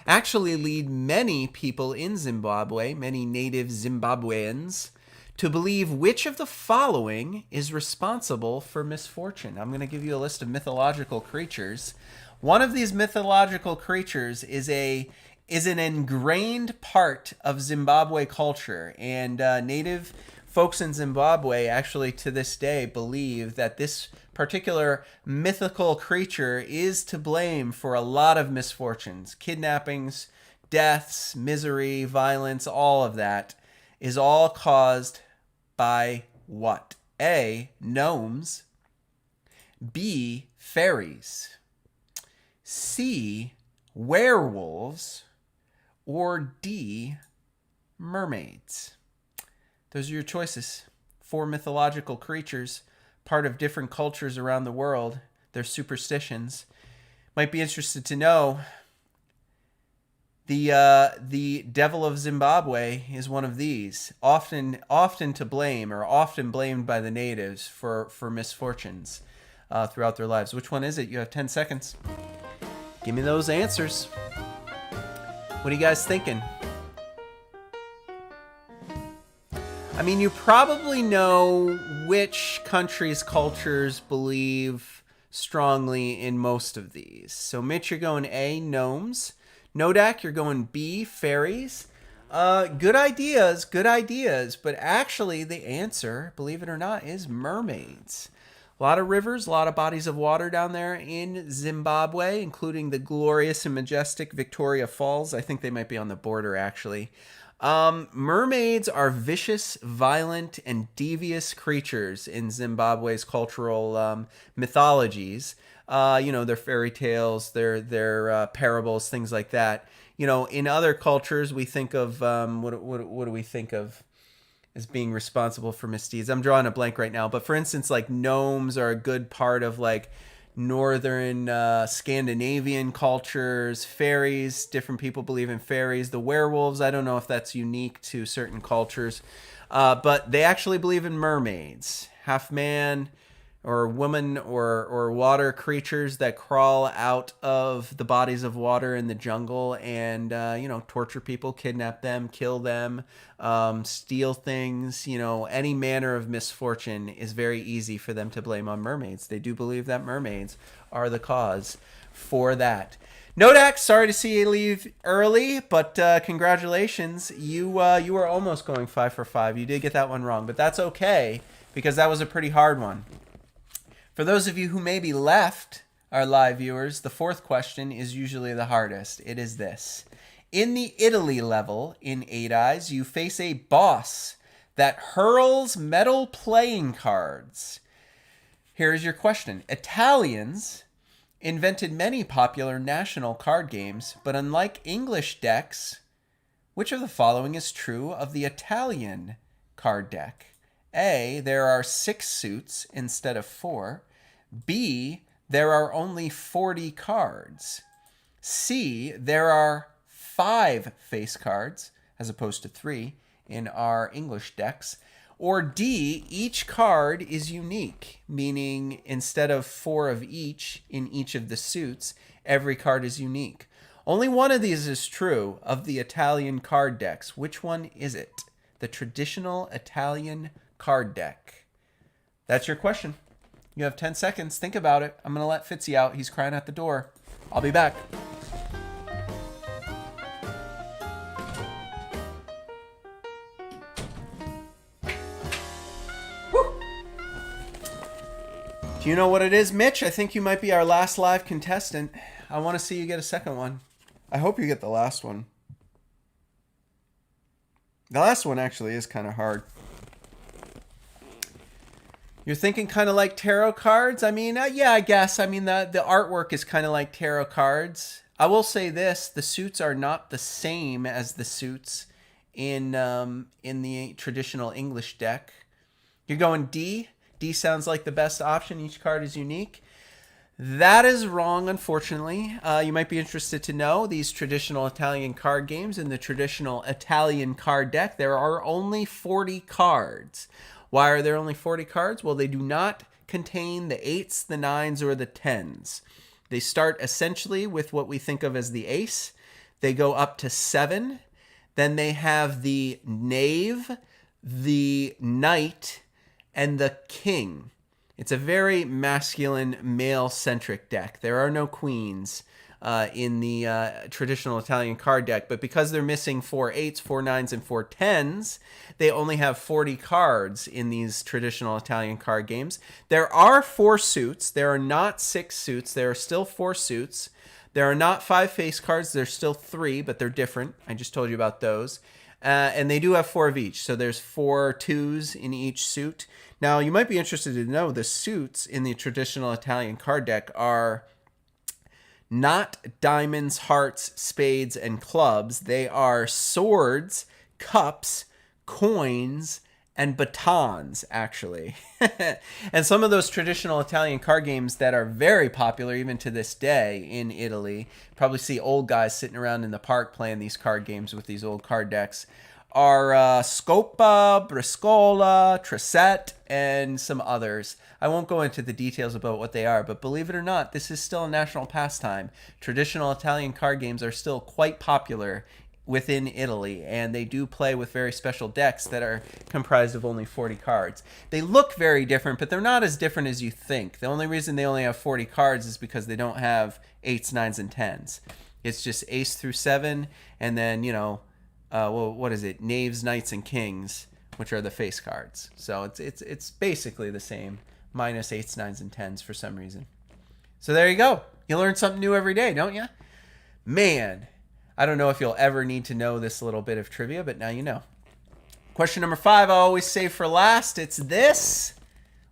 actually lead many people in Zimbabwe, many native Zimbabweans, to believe which of the following is responsible for misfortune. I'm going to give you a list of mythological creatures. One of these mythological creatures is an ingrained part of Zimbabwe culture, and native folks in Zimbabwe actually to this day believe that this particular mythical creature is to blame for a lot of misfortunes, kidnappings, deaths, misery, violence, all of that is all caused by what? A, gnomes. B, fairies. C, werewolves. Or D, mermaids. Those are your choices. 4 mythological creatures, part of different cultures around the world. Their superstitions. Might be interested to know the Devil of Zimbabwe is one of these. Often to blame, or often blamed by the natives for misfortunes throughout their lives. Which one is it? You have 10 seconds. Give me those answers. What are you guys thinking? I mean, you probably know which countries' cultures believe strongly in most of these. So, Mitch, you're going A, gnomes. Nodak, you're going B, fairies. Good ideas. But actually, the answer, believe it or not, is mermaids. A lot of rivers, a lot of bodies of water down there in Zimbabwe, including the glorious and majestic Victoria Falls. I think they might be on the border, actually. Mermaids are vicious, violent, and devious creatures in Zimbabwe's cultural mythologies. Their fairy tales, their parables, things like that. In other cultures, we think of what do we think of as being responsible for misdeeds? I'm drawing a blank right now, but for instance, like gnomes are a good part of like northern Scandinavian cultures. Fairies, different people believe in fairies. The werewolves, I don't know if that's unique to certain cultures, but they actually believe in mermaids, half man or woman or water creatures that crawl out of the bodies of water in the jungle and torture people, kidnap them, kill them, steal things. Any manner of misfortune is very easy for them to blame on mermaids. They do believe that mermaids are the cause for that. Nodak, sorry to see you leave early, but congratulations. You were almost going 5 for 5. You did get that one wrong, but that's okay because that was a pretty hard one. For those of you who maybe left our live viewers, the fourth question is usually the hardest. It is this. In the Italy level in 8 Eyes, you face a boss that hurls metal playing cards. Here's your question. Italians invented many popular national card games, but unlike English decks, which of the following is true of the Italian card deck? A, there are 6 suits instead of 4. B, there are only 40 cards. C, there are 5 face cards as opposed to 3 in our English decks. Or D, each card is unique, meaning instead of 4 of each in each of the suits, every card is unique. Only one of these is true of the Italian card decks. Which one is it? The traditional Italian card deck. That's your question. You have 10 seconds. Think about it. I'm going to let Fitzy out. He's crying at the door. I'll be back. Do you know what it is, Mitch? I think you might be our last live contestant. I want to see you get a second one. I hope you get the last one. The last one actually is kind of hard. You're thinking kind of like tarot cards? I mean, yeah, I guess. I mean, the artwork is kind of like tarot cards. I will say this. The suits are not the same as the suits in the traditional English deck. You're going D? D sounds like the best option. Each card is unique. That is wrong, unfortunately. You might be interested to know these traditional Italian card games in the traditional Italian card deck, there are only 40 cards. Why are there only 40 cards? Well, they do not contain the 8s, the 9s, or the 10s. They start essentially with what we think of as the ace. They go up to 7. Then they have the knave, the knight, and the king. It's a very masculine, male-centric deck. There are no queens in the traditional Italian card deck, but because they're missing 4 8s, 4 9s, and 4 10s, they only have 40 cards in these traditional Italian card games. There are 4 suits. There are not 6 suits. There are still 4 suits. There are not 5 face cards. There's still 3, but they're different. I just told you about those. And they do have 4 of each. So there's 4 2s in each suit. Now, you might be interested to know the suits in the traditional Italian card deck are not diamonds, hearts, spades, and clubs. They are swords, cups, coins, and batons, actually. And some of those traditional Italian card games that are very popular even to this day in Italy, probably see old guys sitting around in the park playing these card games with these old card decks, are Scopa, Briscola, Tresette, and some others. I won't go into the details about what they are, but believe it or not, this is still a national pastime. Traditional Italian card games are still quite popular within Italy, and they do play with very special decks that are comprised of only 40 cards. They look very different, but they're not as different as you think. The only reason they only have 40 cards is because they don't have 8s, 9s, and 10s. It's just ace through 7, and then, you know, well, what is it? Knaves, knights, and kings, which are the face cards. So it's basically the same, minus 8s, 9s, and 10s for some reason. So there you go. You learn something new every day, don't you? Man, I don't know if you'll ever need to know this little bit of trivia, but now you know. Question number 5, I always save for last. It's this.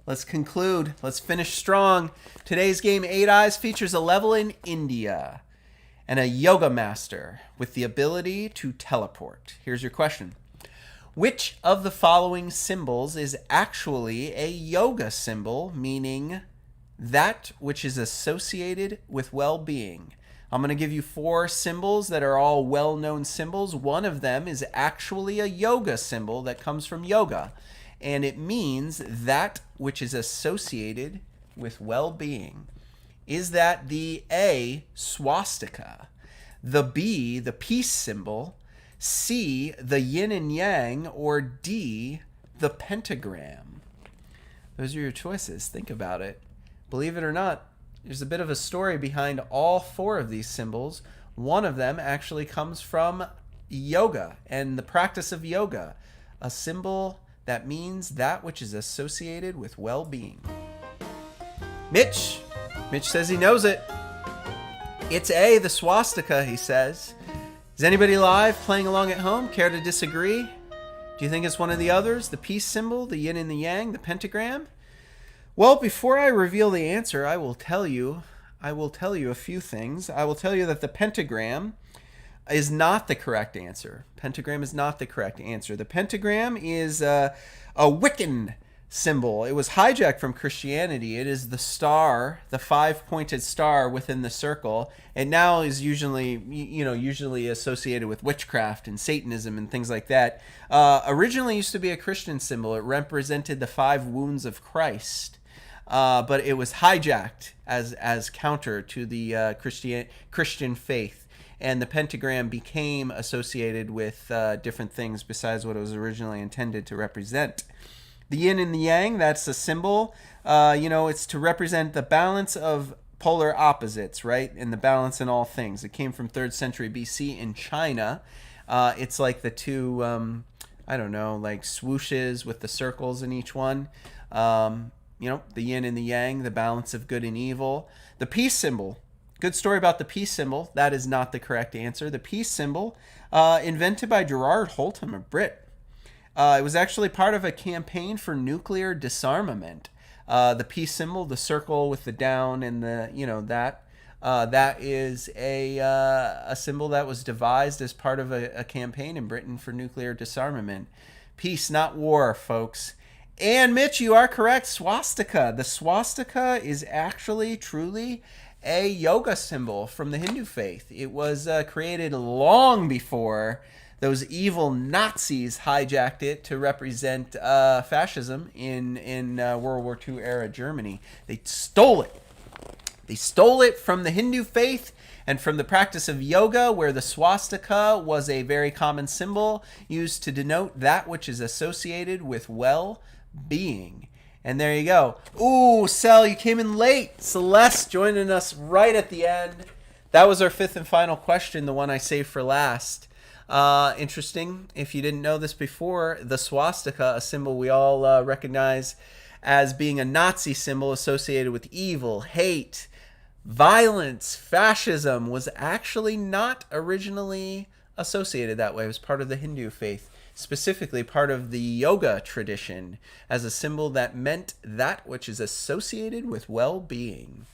Let's conclude. Let's finish strong. Today's game, 8 Eyes, features a level in India and a yoga master with the ability to teleport. Here's your question. Which of the following symbols is actually a yoga symbol, meaning that which is associated with well-being? I'm going to give you 4 symbols that are all well-known symbols. One of them is actually a yoga symbol that comes from yoga, and it means that which is associated with well-being. Is that the A, swastika, the B, the peace symbol, C, the yin and yang, or D, the pentagram? Those are your choices. Think about it. Believe it or not, There's a bit of a story behind all 4 of these symbols. One of them actually comes from yoga and the practice of yoga, a symbol that means that which is associated with well-being. Mitch says he knows it. It's A, the swastika, he says. Is anybody live playing along at home? Care to disagree? Do you think it's one of the others? The peace symbol, the yin and the yang, the pentagram? Well, before I reveal the answer, I will tell you a few things. I will tell you that the pentagram is not the correct answer. Pentagram is not the correct answer. The pentagram is a Wiccan symbol. It was hijacked from Christianity. It is the star, the 5-pointed star within the circle. It now is usually associated with witchcraft and Satanism and things like that. Originally used to be a Christian symbol. It represented the 5 wounds of Christ. But it was hijacked as counter to the Christian faith. And the pentagram became associated with different things besides what it was originally intended to represent. The yin and the yang, that's a symbol. It's to represent the balance of polar opposites, right? And the balance in all things. It came from 3rd century BC in China. It's like the 2, like swooshes with the circles in each one. The yin and the yang, the balance of good and evil. The peace symbol. Good story about the peace symbol. That is not the correct answer. The peace symbol, invented by Gerard Holtham, a Brit. It was actually part of a campaign for nuclear disarmament. The peace symbol, the circle with the down and that is a symbol that was devised as part of a campaign in Britain for nuclear disarmament. Peace, not war, folks. And Mitch, you are correct. Swastika. The swastika is actually truly a yoga symbol from the Hindu faith. It was created long before those evil Nazis hijacked it to represent fascism in World War II era Germany. They stole it. They stole it from the Hindu faith and from the practice of yoga, where the swastika was a very common symbol used to denote that which is associated with well-being. And there you go. Ooh, Sel, you came in late. Celeste joining us right at the end. That was our 5th and final question, the one I saved for last. Interesting. If you didn't know this before, the swastika, a symbol we all recognize as being a Nazi symbol associated with evil, hate, violence, fascism, was actually not originally associated that way. It was part of the Hindu faith. Specifically part of the yoga tradition, as a symbol that meant that which is associated with well-being.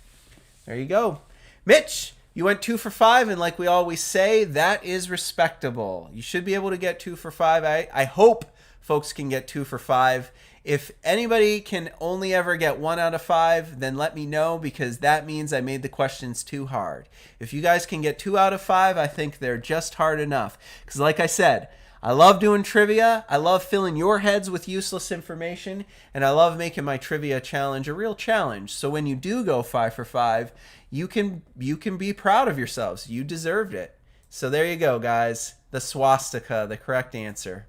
There you go. Mitch, you went 2 for 5, and like we always say, that is respectable. You should be able to get 2 for 5. I hope folks can get 2 for 5. If anybody can only ever get 1 out of 5, then let me know, because that means I made the questions too hard. If you guys can get 2 out of 5, I think they're just hard enough. Because like I said, I love doing trivia. I love filling your heads with useless information, and I love making my trivia challenge a real challenge. So when you do go 5 for 5, you can be proud of yourselves. You deserved it. So there you go, guys. The swastika, the correct answer.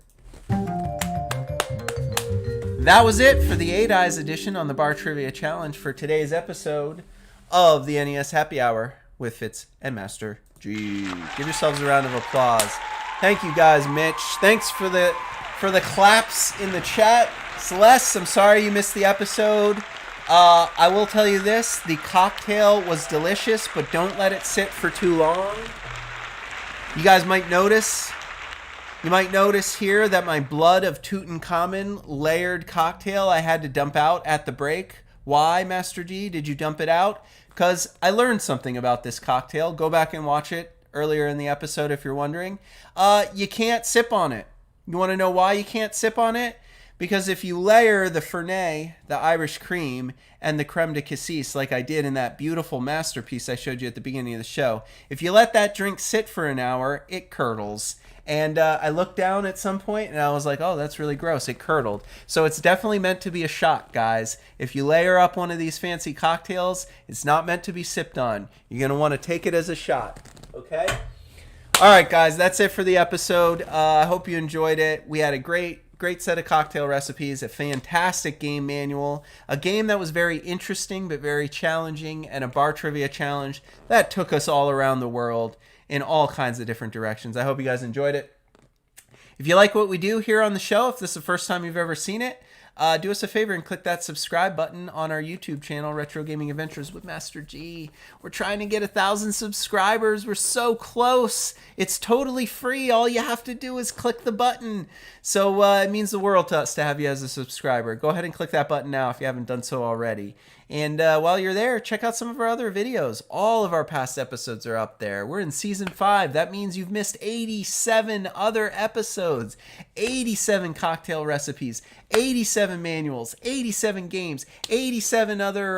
That was it for the 8 Eyes edition on the Bar Trivia Challenge for today's episode of the NES Happy Hour with Fitz and Master G. Give yourselves a round of applause. Thank you guys, Mitch. Thanks for the claps in the chat. Celeste, I'm sorry you missed the episode. I will tell you this, the cocktail was delicious, but don't let it sit for too long. You guys might notice here that my Blood of Tutankhamen layered cocktail I had to dump out at the break. Why, Master G, did you dump it out? Because I learned something about this cocktail. Go back and watch it earlier in the episode if you're wondering. You can't sip on it. You want to know why you can't sip on it? Because if you layer the Fernet, the Irish cream, and the creme de cassis like I did in that beautiful masterpiece I showed you at the beginning of the show, if you let that drink sit for an hour, it curdles. And I looked down at some point and I was like, oh, that's really gross. It curdled. So it's definitely meant to be a shot, guys. If you layer up one of these fancy cocktails, it's not meant to be sipped on. You're going to want to take it as a shot. Okay? All right, guys, that's it for the episode. I hope you enjoyed it. We had a great great set of cocktail recipes, a fantastic game manual, a game that was very interesting but very challenging, and a bar trivia challenge that took us all around the world in all kinds of different directions. I hope you guys enjoyed it. If you like what we do here on the show, if this is the first time you've ever seen it, do us a favor and click that subscribe button on our YouTube channel, Retro Gaming Adventures with Master G. We're trying to get 1,000 subscribers. We're so close. It's totally free. All you have to do is click the button. So it means the world to us to have you as a subscriber. Go ahead and click that button now if you haven't done so already. And while you're there, check out some of our other videos. All of our past episodes are up there. We're in Season 5. That means you've missed 87 other episodes, 87 cocktail recipes, 87 manuals, 87 games, 87 other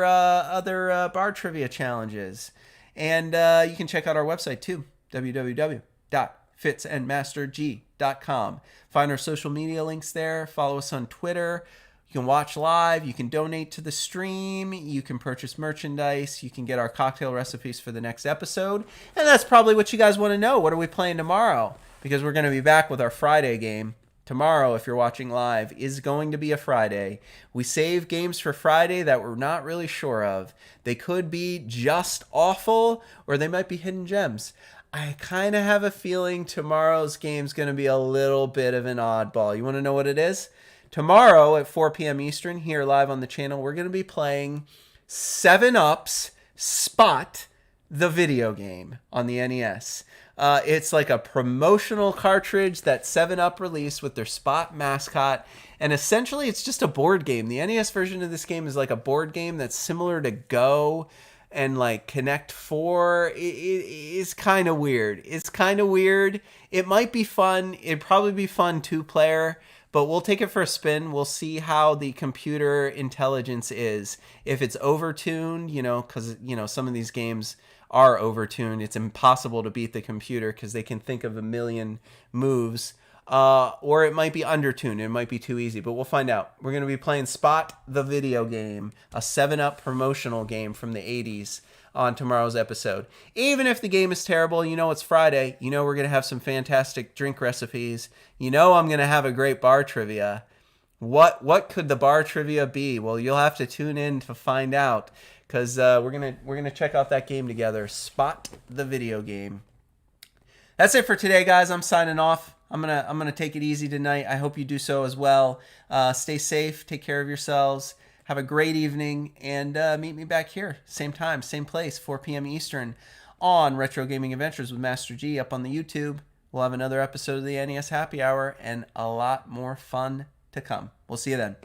bar trivia challenges. And you can check out our website too, www.fitsandmasterg.com. Find our social media links there. Follow us on Twitter. You can watch live, you can donate to the stream, you can purchase merchandise, you can get our cocktail recipes for the next episode. And that's probably what you guys want to know. What are we playing tomorrow? Because we're going to be back with our Friday game. Tomorrow, if you're watching live, is going to be a Friday. We save games for Friday that we're not really sure of. They could be just awful, or they might be hidden gems. I kind of have a feeling tomorrow's game's going to be a little bit of an oddball. You want to know what it is? Tomorrow at 4 p.m. Eastern, here live on the channel, we're going to be playing 7-Up's Spot, the video game on the NES. It's like a promotional cartridge that 7-Up released with their Spot mascot, and essentially it's just a board game. The NES version of this game is like a board game that's similar to Go and like Connect 4. It's kind of weird. It's kind of weird. It might be fun. It'd probably be fun 2-player. But we'll take it for a spin. We'll see how the computer intelligence is. If it's overtuned, because, some of these games are overtuned. It's impossible to beat the computer because they can think of a million moves. Or it might be undertuned. It might be too easy. But we'll find out. We're going to be playing Spot the video game, a 7-Up promotional game from the 80s. On tomorrow's episode. Even if the game is terrible, it's Friday. We're going to have some fantastic drink recipes. I'm going to have a great bar trivia. What could the bar trivia be? Well, you'll have to tune in to find out, because we're gonna check out that game together. Spot the video game. That's it for today, guys. I'm signing off. I'm gonna take it easy tonight. I hope you do so as well. Stay safe. Take care of yourselves. Have a great evening, and meet me back here. Same time, same place, 4 p.m. Eastern on Retro Gaming Adventures with Master G up on the YouTube. We'll have another episode of the NES Happy Hour and a lot more fun to come. We'll see you then.